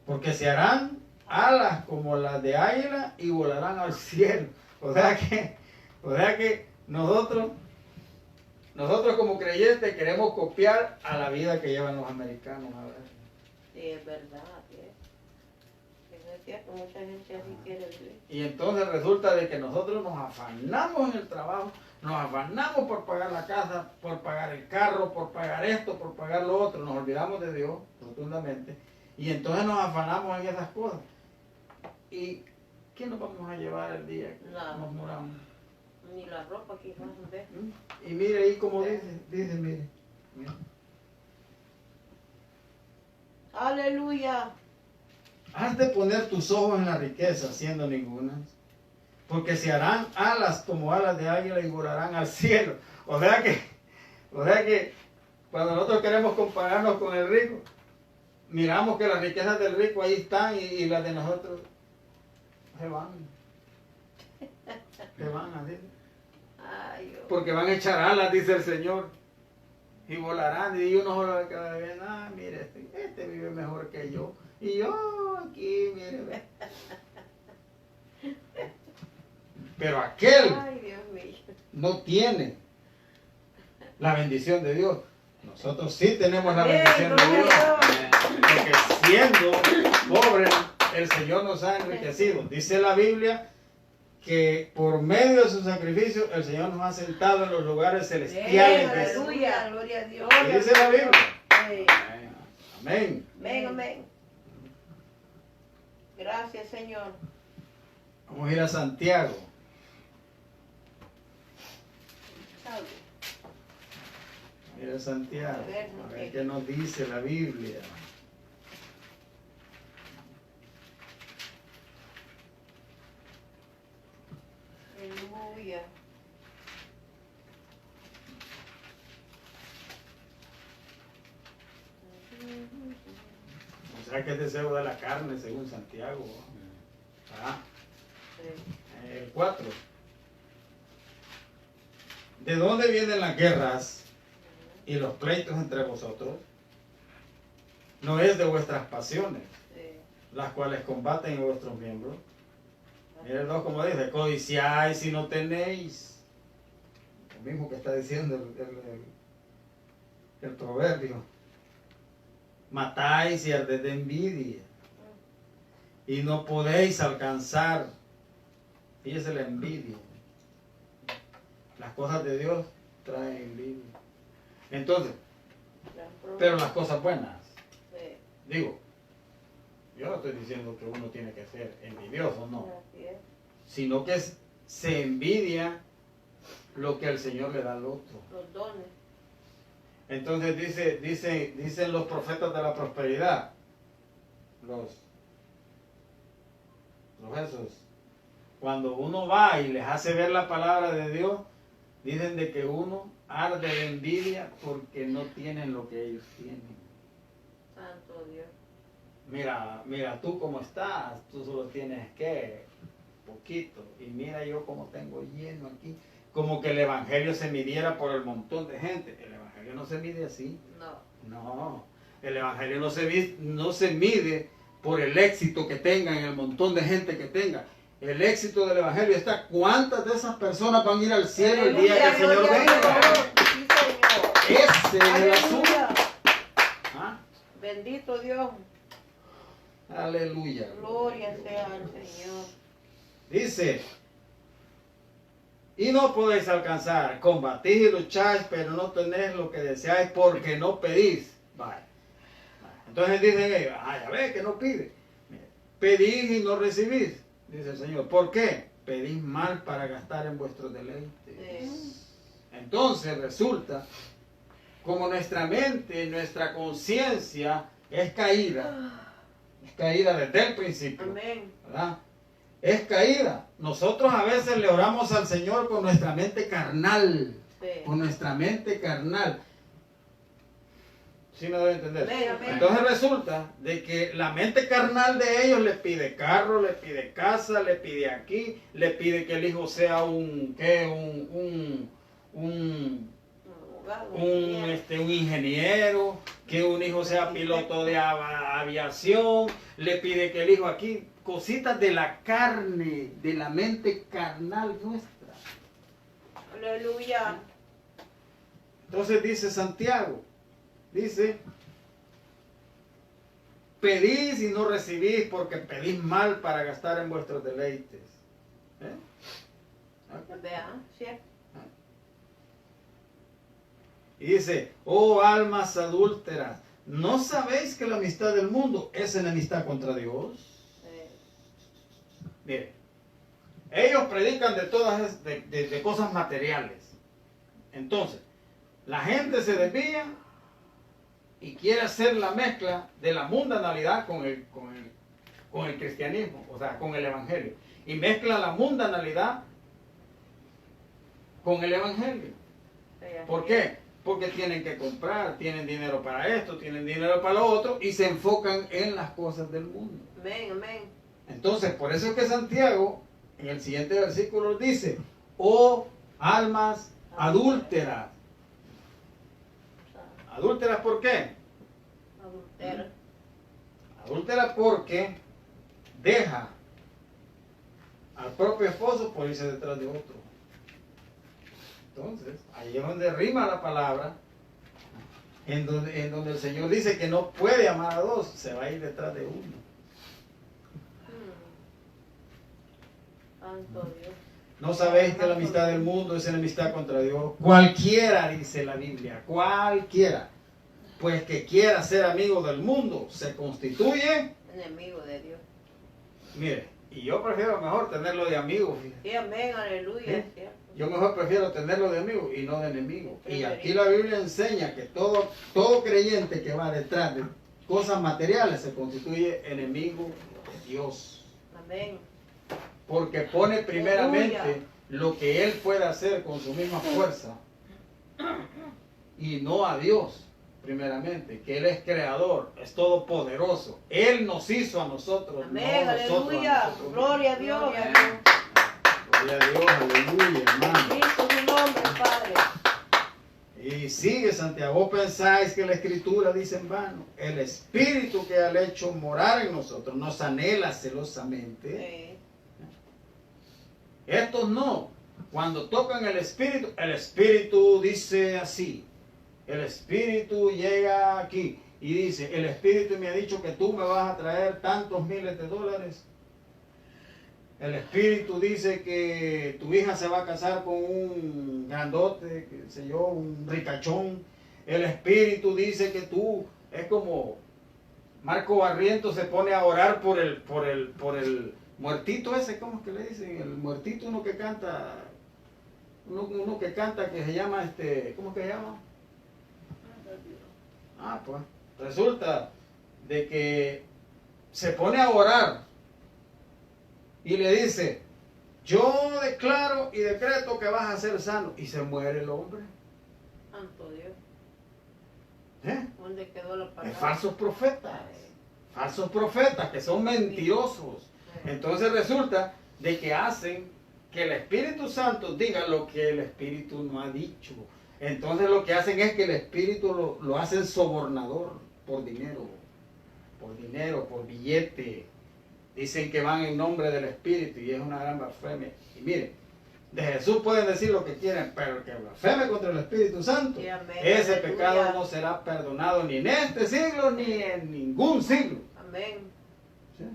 porque se harán alas como las de águila y volarán al cielo. O sea que nosotros como creyentes queremos copiar a la vida que llevan los americanos. A ver. Sí, es verdad. Sí. Es cierto, mucha gente así quiere vivir. Y entonces resulta de que nosotros nos afanamos en el trabajo, nos afanamos por pagar la casa, por pagar el carro, por pagar esto, por pagar lo otro. Nos olvidamos de Dios rotundamente. Y entonces nos afanamos en esas cosas. ¿Y qué nos vamos a llevar el día que Nada. nos muramos? Ni la ropa quizás, ¿ves? Y mire ahí como dice, mire. Aleluya. Has de poner tus ojos en la riqueza, siendo ningunas, porque se harán alas como alas de águila y volarán al cielo. O sea que cuando nosotros queremos compararnos con el rico, miramos que las riquezas del rico ahí están y las de nosotros se van. Se van así. Ay, Dios. Porque van a echar alas, dice el Señor, y volarán. Y uno solo cada vez, mire, este vive mejor que yo. Y yo aquí, mire, ve. Pero aquel Ay, Dios mío. no tiene la bendición de Dios. Nosotros sí tenemos la Amén, bendición de gloria Dios. a Dios. Porque siendo pobres, el Señor nos ha enriquecido. Dice la Biblia que por medio de su sacrificio, el Señor nos ha sentado en los lugares celestiales. Amén, Dice. aleluya, gloria a Dios. ¿Qué dice la Biblia? Sí. Amén. Amén, amén. Gracias, Señor. Vamos a ir a Santiago. Salve. Mira Santiago, a ver qué nos dice la Biblia. Aleluya. O sea que es deseo de la carne, según Santiago. El 4. ¿De dónde vienen las guerras y los pleitos entre vosotros? No es de vuestras pasiones, las cuales combaten en vuestros miembros. Mira el 2 como dice, codiciáis y no tenéis. Lo mismo que está diciendo el proverbio. Matáis y ardéis de envidia. Y no podéis alcanzar. Fíjese la envidia. Las cosas de Dios traen envidia. Entonces, pero las cosas buenas. Digo, yo no estoy diciendo que uno tiene que ser envidioso, no. Sino que se envidia lo que el Señor le da al otro. Los dones. Entonces dicen los profetas de la prosperidad, los esos, cuando uno va y les hace ver la palabra de Dios, dicen de que uno arde de envidia porque no tienen lo que ellos tienen. Santo Dios. Mira tú cómo estás, tú solo tienes que poquito, y mira yo cómo tengo lleno aquí. Como que el evangelio se midiera por el montón de gente. El evangelio no se mide así. No, el evangelio no se mide por el éxito que tengan, el montón de gente que tenga. El éxito del evangelio está cuántas de esas personas van a ir al cielo el día que el Señor venga. Sí, Señor. Ese es el asunto. ¿Ah? Bendito Dios. Aleluya. Gloria sea al Señor. Dice, y no podéis alcanzar, combatís y lucháis, pero no tenéis lo que deseáis porque no pedís. Vale. Entonces dicen ellos, ya ves que no pide. Pedís y no recibís, dice el Señor. ¿Por qué? Pedís mal para gastar en vuestros deleites. Entonces resulta, como nuestra mente, nuestra conciencia es caída desde el principio, Amén. ¿verdad? Es caída. Nosotros a veces le oramos al Señor con nuestra mente carnal, Sí. con nuestra mente carnal. ¿Sí me doy a entender? Amén, amén. Entonces resulta de que la mente carnal de ellos le pide carro, le pide casa, le pide aquí, le pide que el hijo sea un Abogado, un ingeniero, que un hijo sea piloto de aviación, le pide que el hijo aquí, cositas de la carne, de la mente carnal nuestra. Aleluya. Entonces dice Santiago, dice, pedís y no recibís porque pedís mal para gastar en vuestros deleites. Vea, ¿cierto? Y dice, oh almas adúlteras, ¿no sabéis que la amistad del mundo es enemistad contra Dios? Mire, ellos predican de todas de cosas materiales. Entonces, la gente se desvía y quiere hacer la mezcla de la mundanalidad con el cristianismo, o sea, con el evangelio. Y mezcla la mundanalidad con el evangelio. ¿Por qué? Porque tienen que comprar, tienen dinero para esto, tienen dinero para lo otro y se enfocan en las cosas del mundo. Amén, amén. Entonces, por eso es que Santiago, en el siguiente versículo dice, oh almas adúlteras. ¿Adúlteras por qué? Adultera. Adúlteras porque deja al propio esposo por irse detrás de otro. Entonces, ahí es donde rima la palabra, en donde el Señor dice que no puede amar a dos, se va a ir detrás de uno. Santo Dios. ¿No sabéis que la amistad del mundo es enemistad contra Dios? Cualquiera, dice la Biblia, cualquiera, pues que quiera ser amigo del mundo, se constituye Enemigo de Dios. Mire, y yo prefiero mejor tenerlo de amigo, fíjate. Sí, amén, aleluya. ¿Sí? ¿Cierto? Yo mejor prefiero tenerlo de amigo y no de enemigo. Y aquí la Biblia enseña que todo creyente que va detrás de cosas materiales se constituye enemigo de Dios. Amén. Porque pone primeramente Aleluya. lo que Él puede hacer con su misma fuerza y no a Dios, primeramente, que Él es creador, es todopoderoso. Él nos hizo a nosotros, Amén, no nosotros aleluya. a nosotros. Gloria a Dios. Gloria a Dios, aleluya, hermano. Bendito su nombre, Padre. Y sigue Santiago, ¿vos pensáis que la Escritura dice en vano? El Espíritu que ha hecho morar en nosotros nos anhela celosamente. Sí. Estos no. Cuando tocan el Espíritu dice así. El Espíritu llega aquí y dice, el Espíritu me ha dicho que tú me vas a traer tantos miles de dólares. El Espíritu dice que tu hija se va a casar con un grandote, qué sé yo, un ricachón. El Espíritu dice que tú, es como Marco Barriento se pone a orar por el muertito ese, ¿cómo es que le dicen? El muertito, uno que canta que se llama, ¿cómo que se llama? Ah, pues, resulta de que se pone a orar y le dice, yo declaro y decreto que vas a ser sano, y se muere el hombre. Santo Dios. ¿Eh? ¿Dónde quedó la palabra? Es falsos profetas que son mentirosos. Entonces resulta de que hacen que el Espíritu Santo diga lo que el Espíritu no ha dicho. Entonces lo que hacen es que el Espíritu lo hacen sobornador por dinero, por billete. Dicen que van en nombre del Espíritu y es una gran blasfemia. Y miren, de Jesús pueden decir lo que quieren, pero el que blasfeme contra el Espíritu Santo, Sí, amén, ese aleluya. pecado no será perdonado ni en este siglo ni en ningún siglo. Amén. ¿Sí?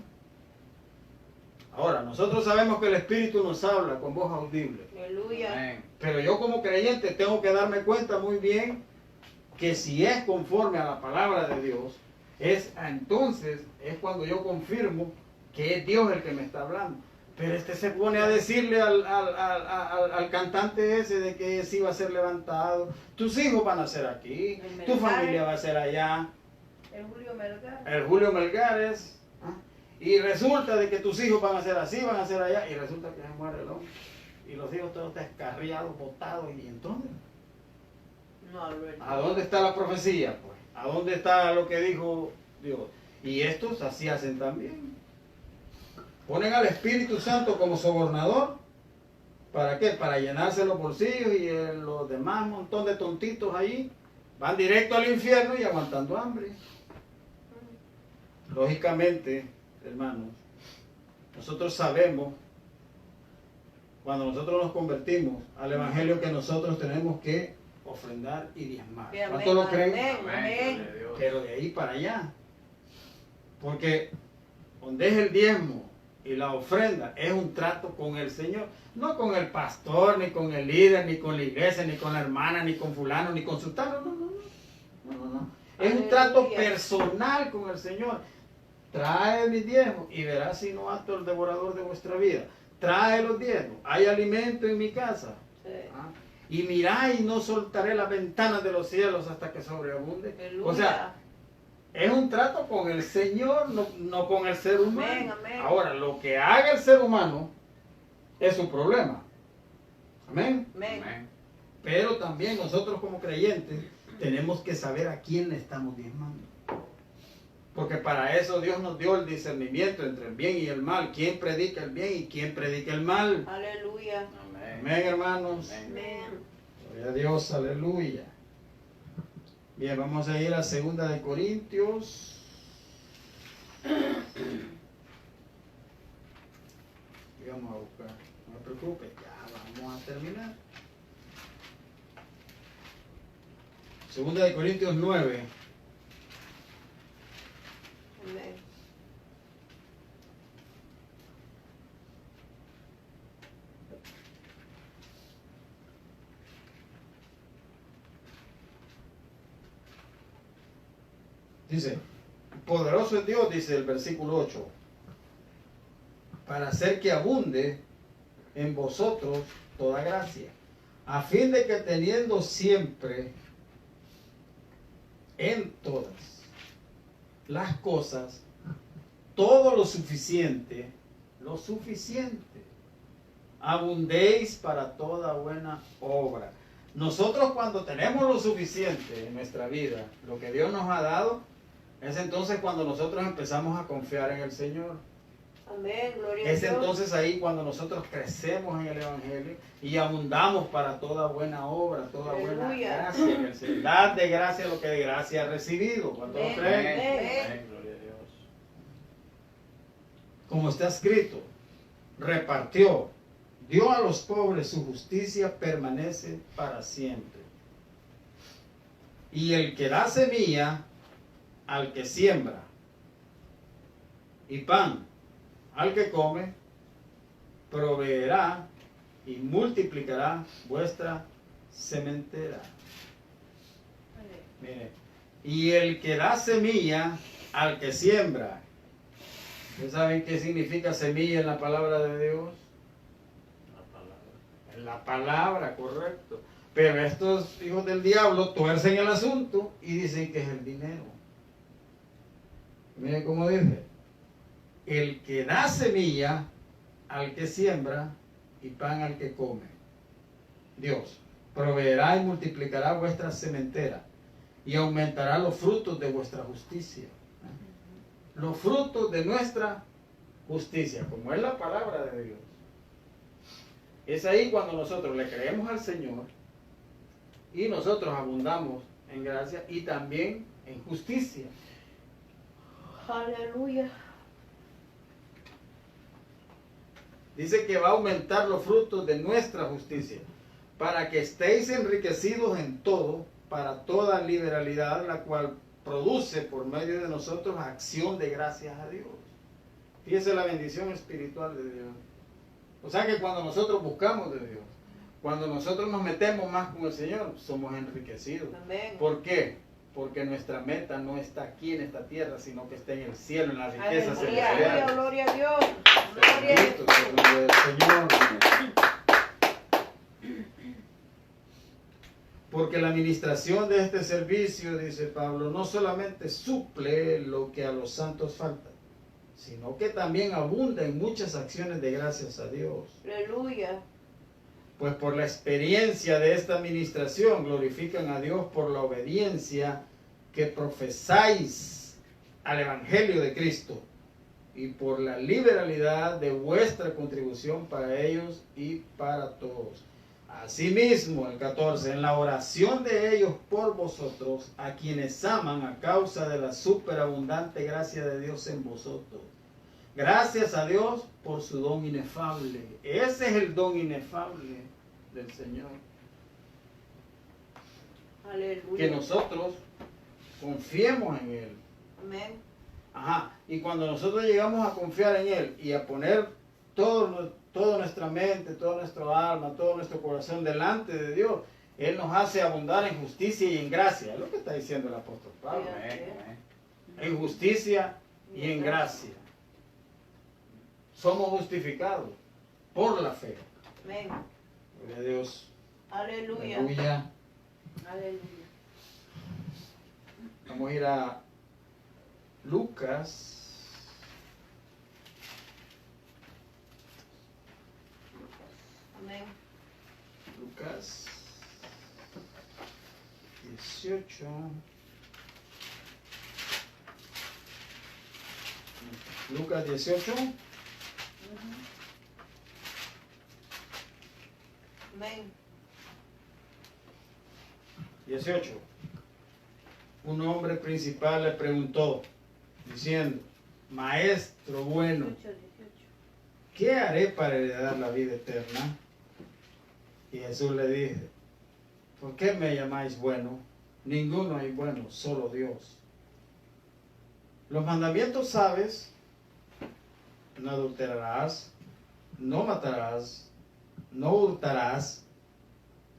Ahora, nosotros sabemos que el Espíritu nos habla con voz audible. Aleluya. Amén. Pero yo como creyente tengo que darme cuenta muy bien que si es conforme a la palabra de Dios, entonces es cuando yo confirmo que es Dios el que me está hablando. Pero se pone a decirle al cantante ese de que sí va a ser levantado. Tus hijos van a ser aquí, tu familia va a ser allá. El Julio Melgar. El Julio Melgares. ¿Ah? Y resulta de que tus hijos van a ser así, van a ser allá. Y resulta que se muere el hombre. Y los hijos todos descarriados, botados. ¿Y entonces? No, Alberto. ¿A dónde está la profecía? Pues? ¿A dónde está lo que dijo Dios? Y estos así hacen también. Ponen al Espíritu Santo como sobornador. ¿Para qué? Para llenarse los bolsillos y los demás montón de tontitos ahí van directo al infierno y aguantando hambre. Lógicamente, hermanos, nosotros sabemos, cuando nosotros nos convertimos al Evangelio, que nosotros tenemos que ofrendar y diezmar. Amén, ¿Cuánto lo creen? amén, amén. Pero de ahí para allá. Porque donde es el diezmo y la ofrenda, es un trato con el Señor. No con el pastor, ni con el líder, ni con la iglesia, ni con la hermana, ni con fulano, ni con sultano. No. Es un trato personal con el Señor. Trae mi diezmo y verás si no ato el devorador de vuestra vida. Trae los diezmos. Hay alimento en mi casa. Sí. ¿Ah? Y mirá y no soltaré las ventanas de los cielos hasta que sobreabunde. Aleluya. O sea, es un trato con el Señor, no con el ser humano. Amén, amén. Ahora, lo que haga el ser humano es su problema. Amén. Amén. Pero también nosotros como creyentes tenemos que saber a quién le estamos diezmando. Porque para eso Dios nos dio el discernimiento entre el bien y el mal. ¿Quién predica el bien y quién predica el mal? Aleluya. Amén, hermanos. Amén. Gloria a Dios, aleluya. Bien, vamos a ir a 2 de Corintios. Y vamos a buscar. No me preocupe, ya vamos a terminar. 2 de Corintios 9. Amén. Dice, poderoso es Dios, dice el versículo 8, para hacer que abunde en vosotros toda gracia, a fin de que teniendo siempre en todas las cosas todo lo suficiente, abundéis para toda buena obra. Nosotros cuando tenemos lo suficiente en nuestra vida, lo que Dios nos ha dado, es entonces cuando nosotros empezamos a confiar en el Señor. Amén, gloria a Es Dios. entonces ahí cuando nosotros crecemos en el Evangelio y abundamos para toda buena obra, toda buena Aleluya. gracia en el Señor. Dad de gracia lo que de gracia ha recibido. ¿Cuánto lo Amén, creen? amén. Gloria a Dios. Como está escrito, repartió, dio a los pobres, su justicia permanece para siempre. Y el que da semilla al que siembra y pan al que come, proveerá y multiplicará vuestra sementera. Mire, y el que da semilla al que siembra. ¿Ustedes saben qué significa semilla en la palabra de Dios? La palabra, correcto. Pero estos hijos del diablo tuercen el asunto y dicen que es el dinero. Miren cómo dice. El que da semilla al que siembra y pan al que come. Dios proveerá y multiplicará vuestra sementera y aumentará los frutos de vuestra justicia. Los frutos de nuestra justicia, como es la palabra de Dios. Es ahí cuando nosotros le creemos al Señor y nosotros abundamos en gracia y también en justicia. Aleluya. Dice que va a aumentar los frutos de nuestra justicia, para que estéis enriquecidos en todo, para toda liberalidad, la cual produce por medio de nosotros acción de gracias a Dios. Fíjese la bendición espiritual de Dios. O sea que cuando nosotros buscamos de Dios, cuando nosotros nos metemos más con el Señor, somos enriquecidos. Amén. ¿Por qué? Porque nuestra meta no está aquí en esta tierra, sino que está en el cielo, en las riquezas Aleluya, celestiales. gloria a Dios. Gloria a Bendito sea el nombre del Señor. Porque la administración de este servicio, dice Pablo, no solamente suple lo que a los santos falta, sino que también abunda en muchas acciones de gracias a Dios. Aleluya. Pues por la experiencia de esta administración glorifican a Dios por la obediencia que profesáis al Evangelio de Cristo y por la liberalidad de vuestra contribución para ellos y para todos. Asimismo, el 14, en la oración de ellos por vosotros, a quienes aman a causa de la superabundante gracia de Dios en vosotros. Gracias a Dios por su don inefable. Ese es el don inefable del Señor. Aleluya. Que nosotros confiemos en Él. Amén. Ajá. Y cuando nosotros llegamos a confiar en Él y a poner toda nuestra mente, todo nuestro alma, todo nuestro corazón delante de Dios, Él nos hace abundar en justicia y en gracia. Es lo que está diciendo el apóstol Pablo. En justicia y en gracia. Somos justificados por la fe. Amén. Gloria a Dios. Aleluya. Aleluya. Aleluya. Vamos a ir a Lucas. Amén. Lucas 18. Lucas 18. Amén. 18. Un hombre principal le preguntó, diciendo, Maestro bueno, 18. ¿qué haré para heredar la vida eterna? Y Jesús le dijo, ¿por qué me llamáis bueno? Ninguno hay bueno, solo Dios. Los mandamientos sabes, no adulterarás, no matarás, no hurtarás,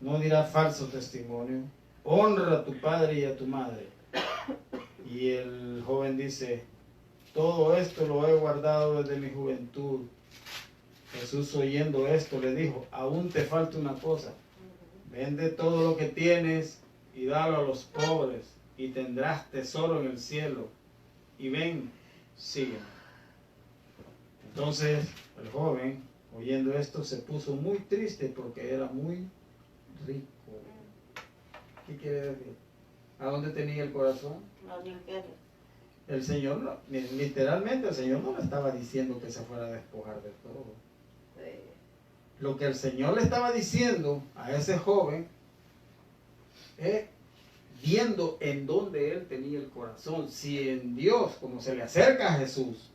no dirás falso testimonio, honra a tu padre y a tu madre. Y el joven dice, todo esto lo he guardado desde mi juventud. Jesús, oyendo esto, le dijo, aún te falta una cosa. Vende todo lo que tienes y dalo a los pobres y tendrás tesoro en el cielo. Y ven, sígueme. Entonces el joven, oyendo esto, se puso muy triste porque era muy rico. ¿Qué quiere decir? ¿A dónde tenía el corazón? La riqueza. El Señor, literalmente el Señor no le estaba diciendo que se fuera a despojar de todo. Lo que el Señor le estaba diciendo a ese joven es viendo en dónde él tenía el corazón, si en Dios, como se le acerca a Jesús,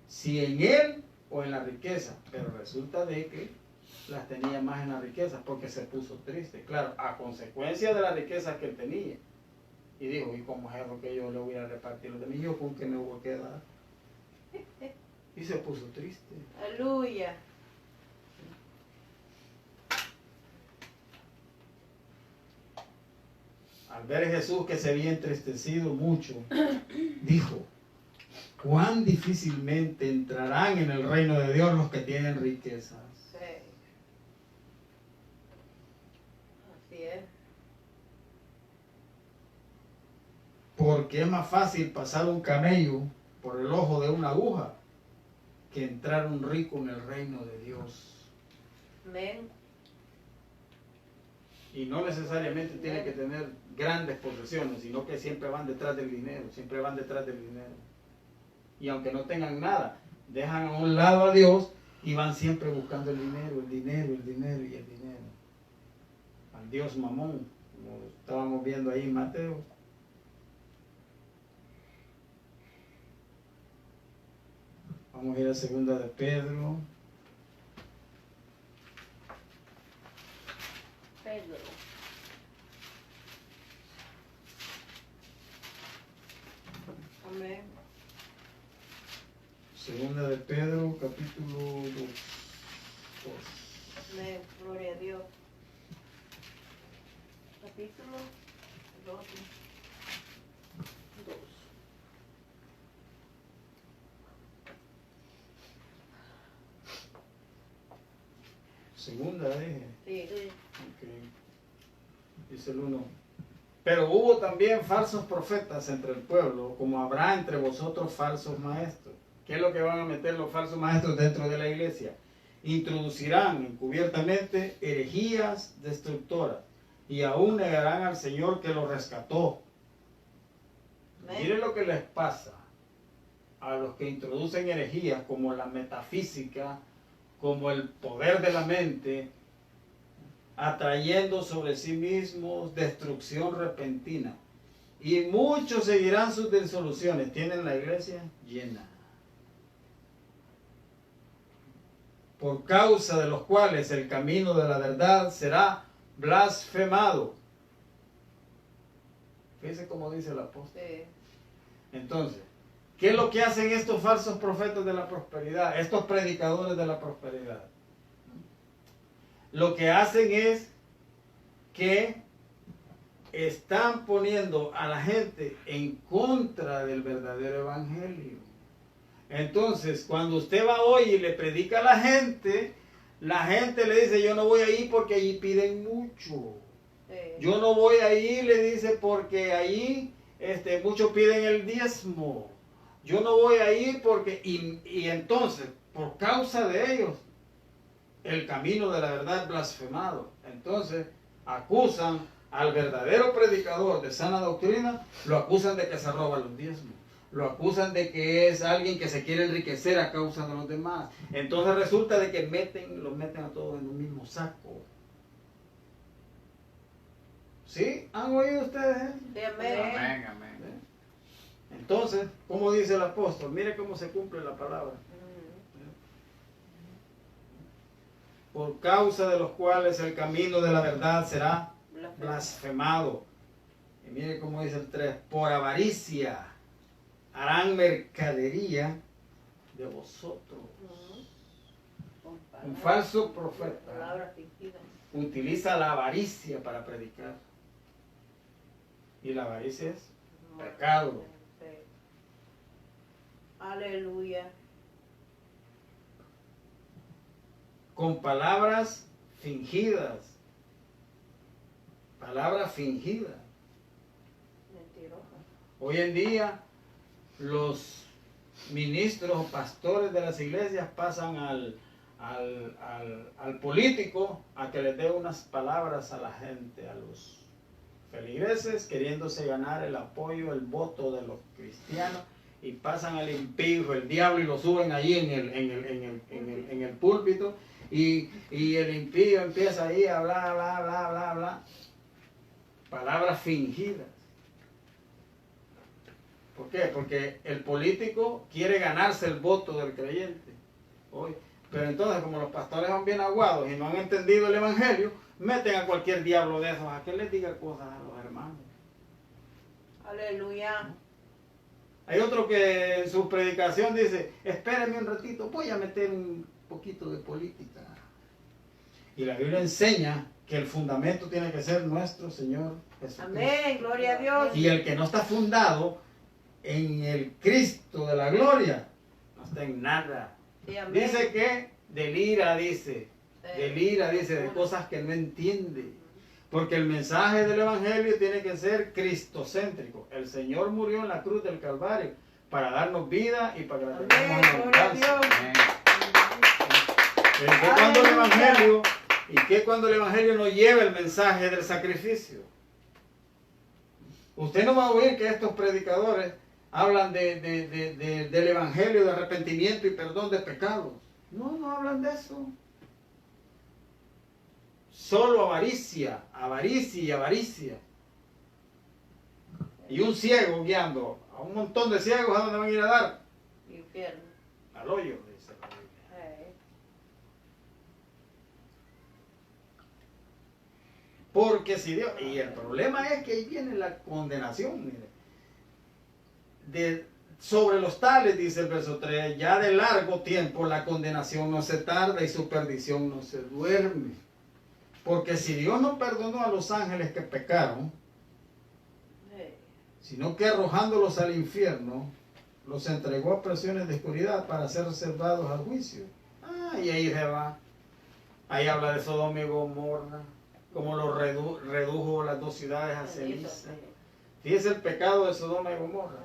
si en Él o en la riqueza, pero resulta de que las tenía más en la riqueza porque se puso triste, claro, a consecuencia de las riquezas que él tenía. Y dijo, ¿y cómo es lo que yo le voy a repartir los de mí? ¿Yo con qué me voy a quedar? Y se puso triste. Aleluya. Al ver a Jesús que se había entristecido mucho, dijo, cuán difícilmente entrarán en el reino de Dios los que tienen riquezas. Sí. Así es. Porque es más fácil pasar un camello por el ojo de una aguja que entrar un rico en el reino de Dios. Amén. Y no necesariamente tiene que tener grandes posesiones, sino que siempre van detrás del dinero, siempre van detrás del dinero. Y aunque no tengan nada, dejan a un lado a Dios y van siempre buscando el dinero, el dinero, el dinero y el dinero. Al Dios Mamón, como estábamos viendo ahí en Mateo. Vamos a ir a segunda de Pedro. Pedro. Amén. Segunda de Pedro, capítulo 2. Amén. Gloria a Dios. Capítulo Dos. Segunda, dije. Sí. Ok. Dice el 1. Pero hubo también falsos profetas entre el pueblo, como habrá entre vosotros falsos maestros. ¿Qué es lo que van a meter los falsos maestros dentro de la iglesia? Introducirán encubiertamente herejías destructoras y aún negarán al Señor que los rescató. Miren lo que les pasa a los que introducen herejías como la metafísica, como el poder de la mente, atrayendo sobre sí mismos destrucción repentina. Y muchos seguirán sus disoluciones. Tienen la iglesia llena. Por causa de los cuales el camino de la verdad será blasfemado. Fíjense cómo dice el apóstol. Sí. Entonces, ¿qué es lo que hacen estos falsos profetas de la prosperidad? Estos predicadores de la prosperidad. Lo que hacen es que están poniendo a la gente en contra del verdadero evangelio. Entonces, cuando usted va hoy y le predica a la gente le dice, yo no voy a ir porque allí piden mucho. Sí. Yo no voy a ir, le dice, porque allí muchos piden el diezmo. Yo no voy a ir porque, y entonces, por causa de ellos, el camino de la verdad blasfemado. Entonces, acusan al verdadero predicador de sana doctrina, lo acusan de que se roba los diezmos. Lo acusan de que es alguien que se quiere enriquecer a causa de los demás. Entonces resulta de que los meten a todos en un mismo saco. ¿Sí? ¿Han oído ustedes eso? Sí, amén. Amén, amén. Entonces, ¿cómo dice el apóstol? Mire cómo se cumple la palabra. Por causa de los cuales el camino de la verdad será blasfemado. Y mire cómo dice el 3. Por avaricia harán mercadería de vosotros. Un falso profeta Palabras fingidas. utiliza la avaricia para predicar. Y la avaricia es pecado. Sí. Aleluya. Con palabras fingidas. Palabras fingidas. Mentirosa. Hoy en día los ministros o pastores de las iglesias pasan al político a que les dé unas palabras a la gente, a los feligreses, queriéndose ganar el apoyo, el voto de los cristianos, y pasan al impío, el diablo, y lo suben allí en el púlpito, y el impío empieza ahí a hablar, bla, bla, bla, bla. Palabras fingidas. ¿Por qué? Porque el político quiere ganarse el voto del creyente. Hoy. Pero entonces, como los pastores son bien aguados y no han entendido el evangelio, meten a cualquier diablo de esos a que les diga cosas a los hermanos. Aleluya. Hay otro que en su predicación dice, espérenme un ratito, voy a meter un poquito de política. Y la Biblia enseña que el fundamento tiene que ser nuestro Señor Jesucristo. Amén. Gloria a Dios. Y el que no está fundado en el Cristo de la gloria, no está en nada. Sí, amén. Dice que delira, dice de cosas que no entiende. Porque el mensaje del evangelio tiene que ser cristocéntrico. El Señor murió en la cruz del Calvario para darnos vida y para que la tengamos en Amén. Gloria a abundancia. Dios. Amén. ¿Y qué cuando el evangelio no lleva el mensaje del sacrificio? Usted no va a oír que estos predicadores hablan del evangelio de arrepentimiento y perdón de pecados. No hablan de eso. Solo avaricia, avaricia y avaricia. Y un ciego guiando a un montón de ciegos, ¿a dónde van a ir a dar? Infierno. Al hoyo, dice la Biblia. Porque si Dios... Y el problema es que ahí viene la condenación. Mire. Sobre los tales, dice el verso 3, ya de largo tiempo la condenación no se tarda y su perdición no se duerme. Porque si Dios no perdonó a los ángeles que pecaron, sino que arrojándolos al infierno, los entregó a prisiones de oscuridad para ser reservados al juicio. Y ahí se va. Ahí habla de Sodoma y Gomorra, cómo lo redujo las dos ciudades a ceniza. Fíjese el pecado de Sodoma y Gomorra.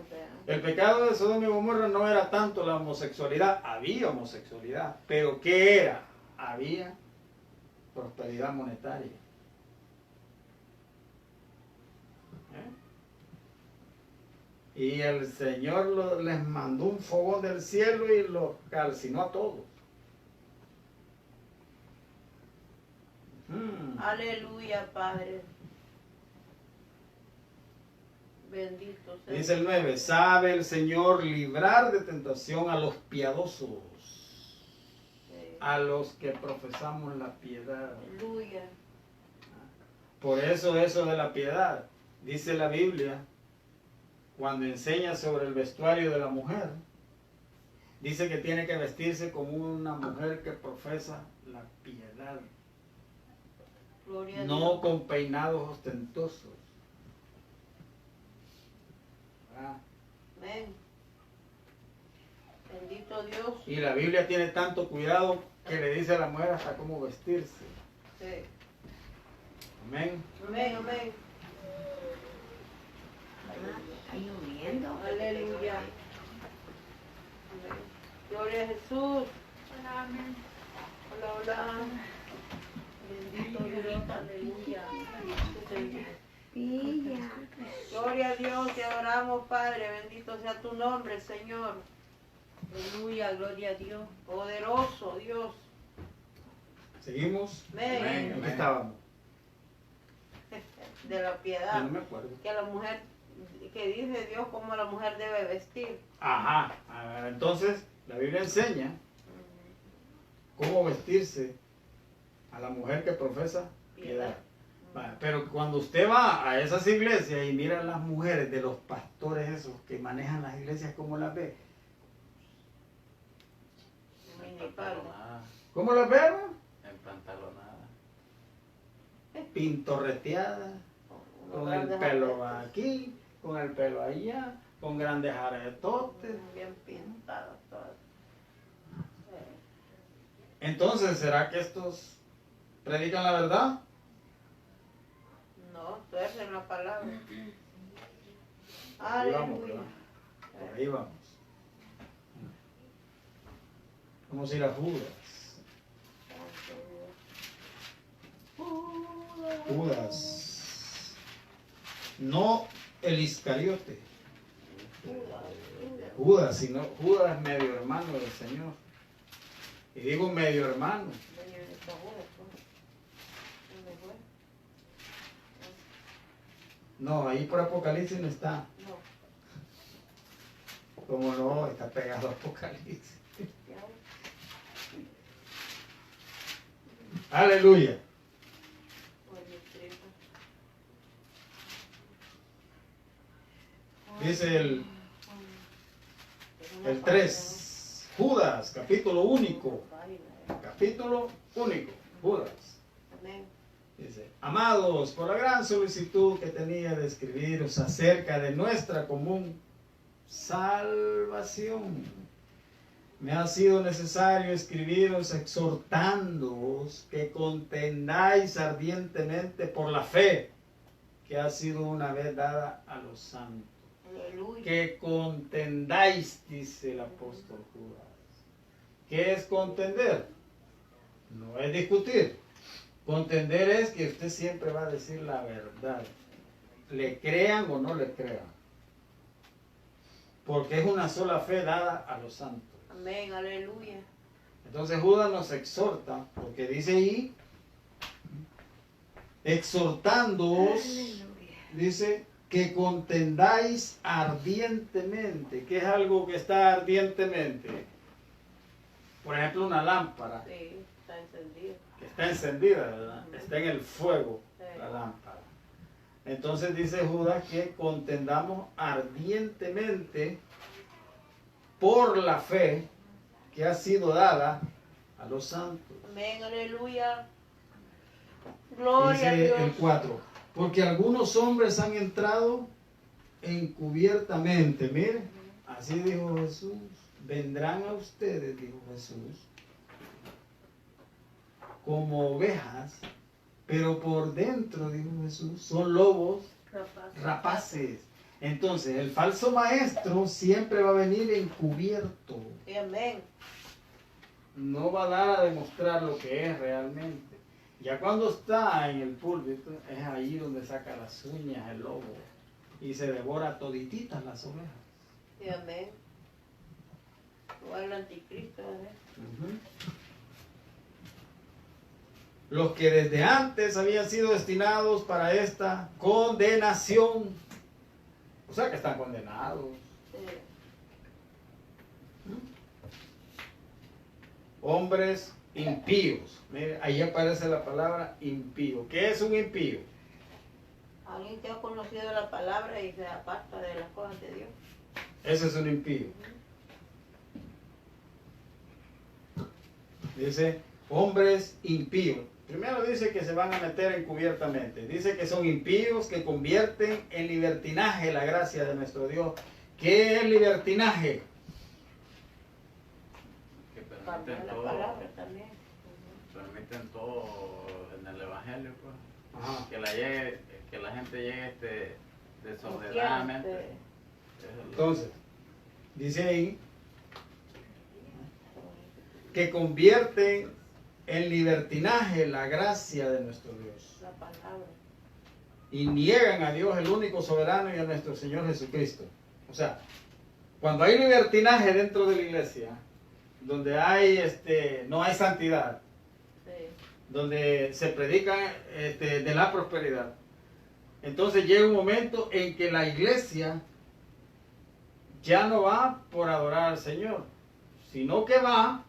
El pecado de Sodoma y Gomorra no era tanto la homosexualidad, había homosexualidad, pero ¿qué era? Había prosperidad monetaria. Y el Señor les mandó un fogón del cielo y los calcinó a todos. Aleluya, Padre. Bendito sea. Dice el 9, sabe el Señor librar de tentación a los piadosos, a los que profesamos la piedad. Aleluya. Por eso de la piedad, dice la Biblia, cuando enseña sobre el vestuario de la mujer, dice que tiene que vestirse como una mujer que profesa la piedad. Gloria a No Dios. con peinados ostentosos. Amén. Bendito Dios. Y la Biblia tiene tanto cuidado que le dice a la mujer hasta cómo vestirse. Sí. Amén. Amén, amén. Está lloviendo. Aleluya. Amén. Gloria a Jesús. Hola, amén. Hola, hola. Bendito Dios. Aleluya. Pilla. Gloria a Dios, te adoramos, Padre. Bendito sea tu nombre, Señor. Aleluya, gloria a Dios. Poderoso Dios. ¿Seguimos? Amén. ¿En qué estábamos? De la Yo piedad. no me acuerdo. Que la mujer, que dice Dios cómo la mujer debe vestir. Ajá. Entonces, la Biblia enseña cómo vestirse a la mujer que profesa piedad. Pero cuando usted va a esas iglesias y mira a las mujeres de los pastores esos que manejan las iglesias, ¿cómo las ve? Minifalda. ¿Cómo las ve? Empantalonada. Pintorreteadas, con el pelo aquí, con el pelo allá, con grandes aretotes. Bien pintadas todas. Entonces, ¿será que estos predican la verdad? No, tuercen la palabra. Ahí vamos, Aleluya. ¿verdad? Por ahí vamos. Vamos a ir a Judas. Judas. No el Iscariote. Judas, sino Judas es medio hermano del Señor. Y digo medio hermano. No, ahí por Apocalipsis no está. No, Como no, está pegado a Apocalipsis. ya. Aleluya. Por mi tripa. Dice el 3. Judas, capítulo único. Capítulo único. Judas. Amén. Dice, amados, por la gran solicitud que tenía de escribiros acerca de nuestra común salvación, me ha sido necesario escribiros exhortándoos que contendáis ardientemente por la fe que ha sido una vez dada a los santos. Aleluya. Que contendáis, dice el apóstol Judas. ¿Qué es contender? No es discutir. Contender es que usted siempre va a decir la verdad. Le crean o no le crean. Porque es una sola fe dada a los santos. Amén, aleluya. Entonces Judas nos exhorta, porque dice ahí, exhortándoos, dice, que contendáis ardientemente. ¿Qué es algo que está ardientemente? Por ejemplo, una lámpara Sí, está encendido. que está encendida, ¿verdad? Está en el fuego Sí. la lámpara. Entonces dice Judas que contendamos ardientemente por la fe que ha sido dada a los santos. Amén, aleluya. Gloria a Dice Dios. el 4. Porque algunos hombres han entrado encubiertamente. Mire, así dijo Jesús. Vendrán a ustedes, dijo Jesús, como ovejas, pero por dentro, dijo Jesús, son lobos rapaces. Entonces, el falso maestro siempre va a venir encubierto. Sí, amén. No va a dar a demostrar lo que es realmente. Ya cuando está en el púlpito, es ahí donde saca las uñas el lobo y se devora todititas las ovejas. Sí, amén. Igual el anticristo, ¿eh? Ujú. Los que desde antes habían sido destinados para esta condenación. O sea que están condenados. Sí. Hombres impíos. Mire, ahí aparece la palabra impío. ¿Qué es un impío? Alguien que ha conocido la palabra y se aparta de las cosas de Dios. Ese es un impío. Dice, hombres impíos. Primero dice que se van a meter encubiertamente. Dice que son impíos que convierten en libertinaje la gracia de nuestro Dios. ¿Qué es libertinaje? Que Cambiar permiten la todo, palabra también. permiten todo en el evangelio, pues. Ajá. Que la gente llegue desordenadamente. Confiante. Eso es lo- Entonces, dice ahí que convierten en libertinaje la gracia de nuestro Dios. La palabra. Y niegan a Dios, el único soberano, y a nuestro Señor Jesucristo. O sea, cuando hay libertinaje dentro de la iglesia, donde hay no hay santidad, Sí. donde se predica de la prosperidad, entonces llega un momento en que la iglesia ya no va por adorar al Señor, sino que va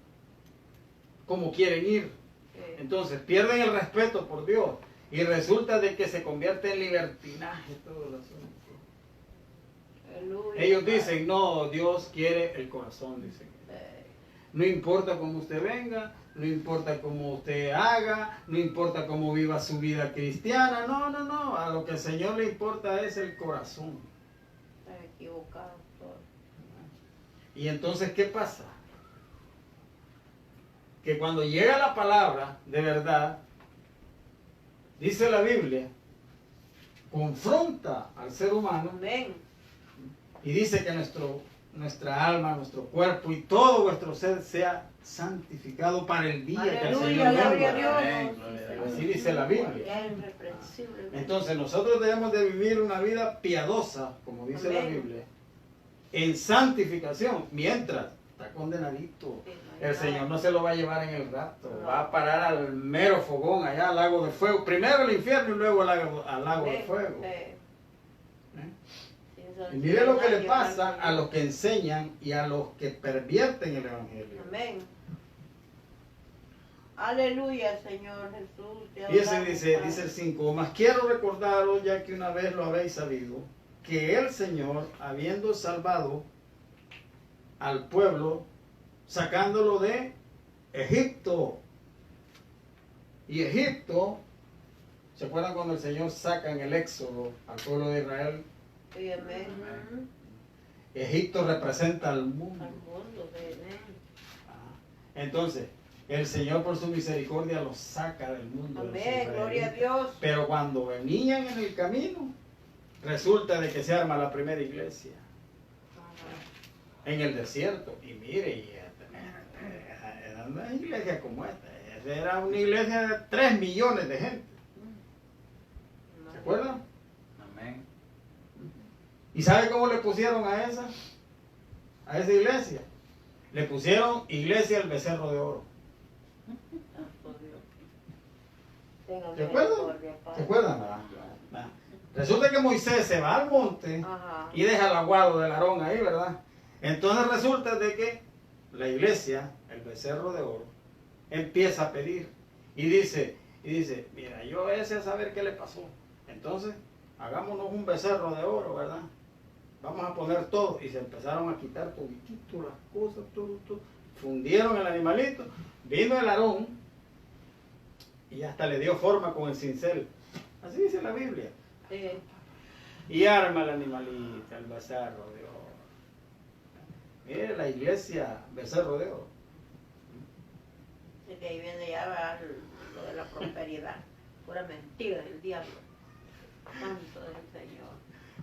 como quieren ir. Sí. Entonces pierden el respeto por Dios y resulta de que se convierte en libertinaje todo el asunto. Aleluya. Ellos dicen, no, Dios quiere el corazón, dicen. No importa cómo usted venga, no importa cómo usted haga, no importa cómo viva su vida cristiana, no, a lo que al Señor le importa es el corazón. Está equivocado todo. Y entonces, ¿qué pasa? Que cuando llega la palabra de verdad, dice la Biblia, confronta al ser humano Amén. y dice que nuestra alma, nuestro cuerpo y todo vuestro ser sea santificado para el día que el Aleluya, Señor gloria a venga. Dios. Amén, gloria a Dios. Así dice la Biblia. Ya es irreprensible. Entonces nosotros debemos de vivir una vida piadosa, como dice la Amén. Biblia, en santificación, mientras está condenadito. Sí, El Señor no se lo va a llevar en el rapto, No. va a parar al mero fogón, allá al lago de fuego. Primero el infierno y luego al lago de Amén. fuego. Sí. ¿Eh? Sin Y mire lo que le santidad, pasa llevar a los que enseñan y a los que pervierten el Evangelio. Amén. Aleluya, Señor Jesús. te Fíjese, adoramos, dice Padre. el 5, mas quiero recordaros, ya que una vez lo habéis sabido, que el Señor, habiendo salvado al pueblo, sacándolo de Egipto, y Egipto, ¿se acuerdan cuando el Señor saca en el Éxodo al pueblo de Israel? Sí, amén. Amén. Egipto representa al mundo. Al mundo, amén. Ah, entonces, el Señor por su misericordia los saca del mundo. de los Amén, gloria a israelitas. Dios. Pero cuando venían en el camino, resulta de que se arma la primera iglesia Ajá. en el desierto. Y mire, era una iglesia como esta. Era una iglesia de 3 millones de gente. ¿Se acuerdan? Amén. ¿Y sabe cómo le pusieron a esa iglesia? Le pusieron Iglesia del Becerro de Oro. Santo Dios. Tenga ¿Se acuerdan? misericordia, Padre. ¿Se acuerdan? Ah. Resulta que Moisés se va al monte Ajá. y deja el aguado del Aarón ahí, ¿verdad? Entonces resulta de que la iglesia, el Becerro de Oro, empieza a pedir y dice, mira, yo ese a saber qué le pasó. Entonces, hagámonos un becerro de oro, ¿verdad? Vamos a poner todo. Y se empezaron a quitar toditito las cosas, todo. Fundieron el animalito, vino el Aarón y hasta le dio forma con el cincel. Así dice la Biblia. Sí. y arma el animalito, el becerro de oro. Mire la iglesia, becerro de oro. Y que ahí viene ya va lo de la prosperidad. Pura mentira del diablo. Santo del Señor.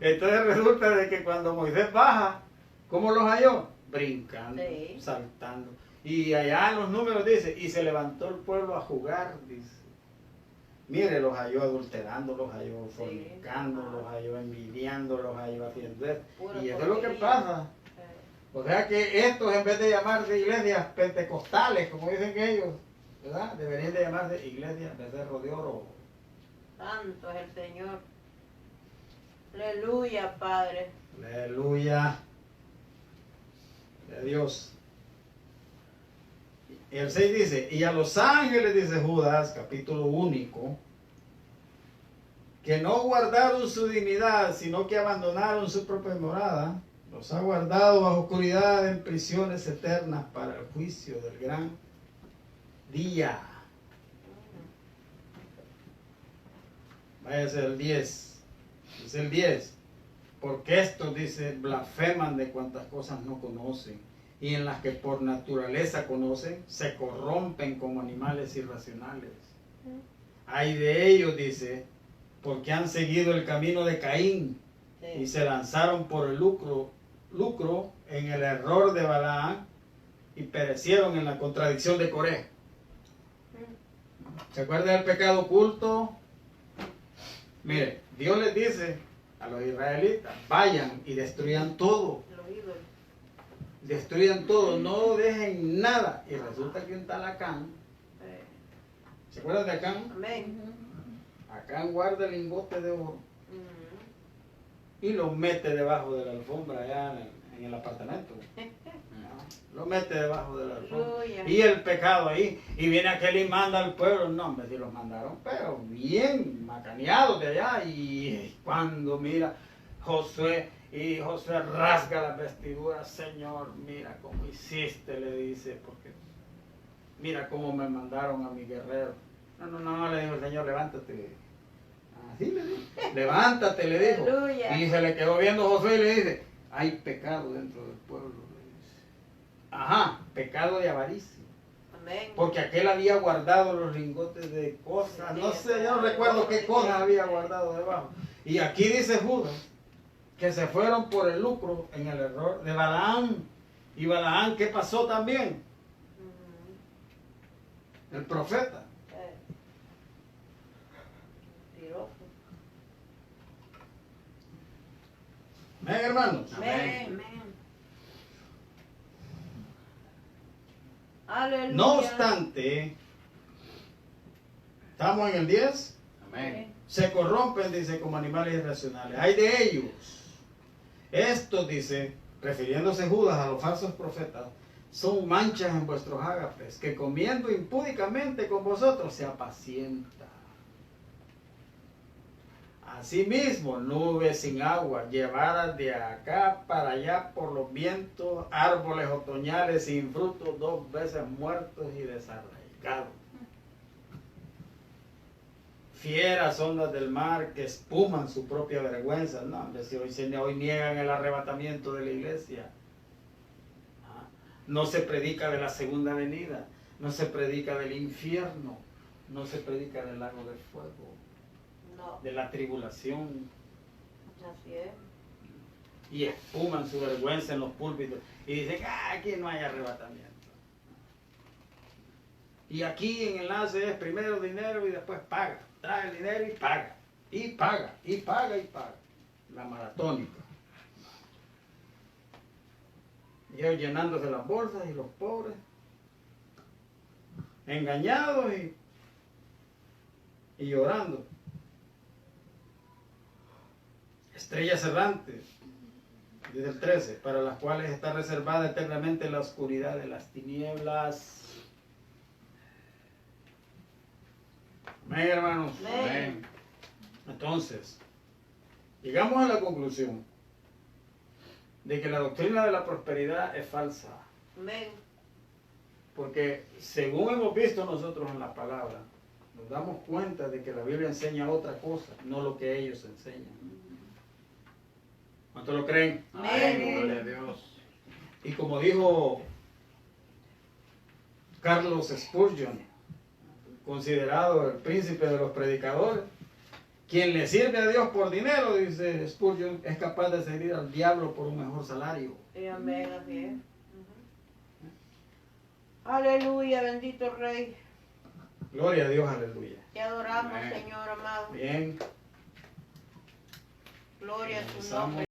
Entonces resulta de que cuando Moisés baja, ¿cómo los halló? Brincando, Sí. saltando. Y allá en los números dice, y se levantó el pueblo a jugar, dice. Mire, los halló adulterando, los halló fornicando, los halló envidiando, los halló haciendo esto. Pura Y eso es lo que porquería. pasa. O sea que estos, en vez de llamarse iglesias pentecostales, como dicen ellos, ¿verdad? Deberían de llamarse iglesias becerro de oro. Santo es el Señor. Aleluya, Padre. Aleluya. De Dios. Y el 6 dice, y a los ángeles, dice Judas, capítulo único, que no guardaron su dignidad, sino que abandonaron su propia morada, los ha guardado bajo oscuridad en prisiones eternas para el juicio del gran día. Váyase el 10. Dice el 10. Porque estos, dice, blasfeman de cuantas cosas no conocen, y en las que por naturaleza conocen, se corrompen como animales irracionales. Hay de ellos, dice, porque han seguido el camino de Caín, y se lanzaron por el lucro en el error de Balaam, y perecieron en la contradicción de Coré. ¿Se acuerda del pecado oculto? Mire, Dios les dice a los israelitas, vayan y destruyan todo. Los ídolos. Destruyan todo, no dejen nada. Y resulta que un tal Acán, ¿se acuerdan de Acán? Amén. Acán guarda el lingote de oro Mm. y lo mete debajo de la alfombra allá en el apartamento. Lo mete debajo de la alfombra. Aleluya. Y el pecado ahí. Y viene aquel y manda al pueblo. No, hombre, si los mandaron, pero bien macaneados de allá. Y cuando mira Josué, y Josué rasga las vestiduras, Señor, mira cómo hiciste, le dice, porque mira cómo me mandaron a mi guerrero. No, le dijo el Señor, levántate. Así le dijo, levántate, le dijo. Aleluya. Y se le quedó viendo Josué y le dice, hay pecado dentro del pueblo, le dice. Ajá, pecado de avaricia. Amén. Porque aquel había guardado los lingotes de cosas, no sé, yo no recuerdo qué cosas había guardado debajo. Y aquí dice Judas, que se fueron por el lucro en el error de Balaam. Y Balaam, ¿qué pasó también? El profeta. Mentiroso. Amén, hermanos. Amén. Aleluya. No obstante, ¿estamos en el 10? Amén. Se corrompen, dice, como animales irracionales. Hay de ellos. Estos, dice, refiriéndose Judas a los falsos profetas, son manchas en vuestros ágapes, que comiendo impúdicamente con vosotros se apacienta. Asimismo, nubes sin agua, llevadas de acá para allá por los vientos, árboles otoñales sin frutos, 2 veces muertos y desarraigados. Fieras ondas del mar que espuman su propia vergüenza. No, hombre, si hoy niegan el arrebatamiento de la iglesia. No se predica de la segunda venida, no se predica del infierno, no se predica del lago de fuego, No. de la tribulación. Así es. Y espuman su vergüenza en los púlpitos y dicen, aquí no hay arrebatamiento. Y aquí en enlace es primero dinero y después paga. Trae el dinero y paga. Y paga, y paga, y paga. La maratónica. Y ellos llenándose las bolsas y los pobres engañados y llorando. Estrellas errantes, desde el 13, para las cuales está reservada eternamente la oscuridad de las tinieblas. Amén, hermanos. Amén. Entonces, llegamos a la conclusión de que la doctrina de la prosperidad es falsa. Amén. Porque según hemos visto nosotros en la palabra, nos damos cuenta de que la Biblia enseña otra cosa, no lo que ellos enseñan. ¿Cuánto lo creen? Amén. Gloria a Dios. Y como dijo Carlos Spurgeon, considerado el príncipe de los predicadores, quien le sirve a Dios por dinero, dice Spurgeon, es capaz de servir al diablo por un mejor salario. Y amén, así es. Aleluya, bendito Rey. Gloria a Dios, aleluya. Te adoramos, Amén. Señor amado. Bien, Gloria a tu Empezamos. nombre.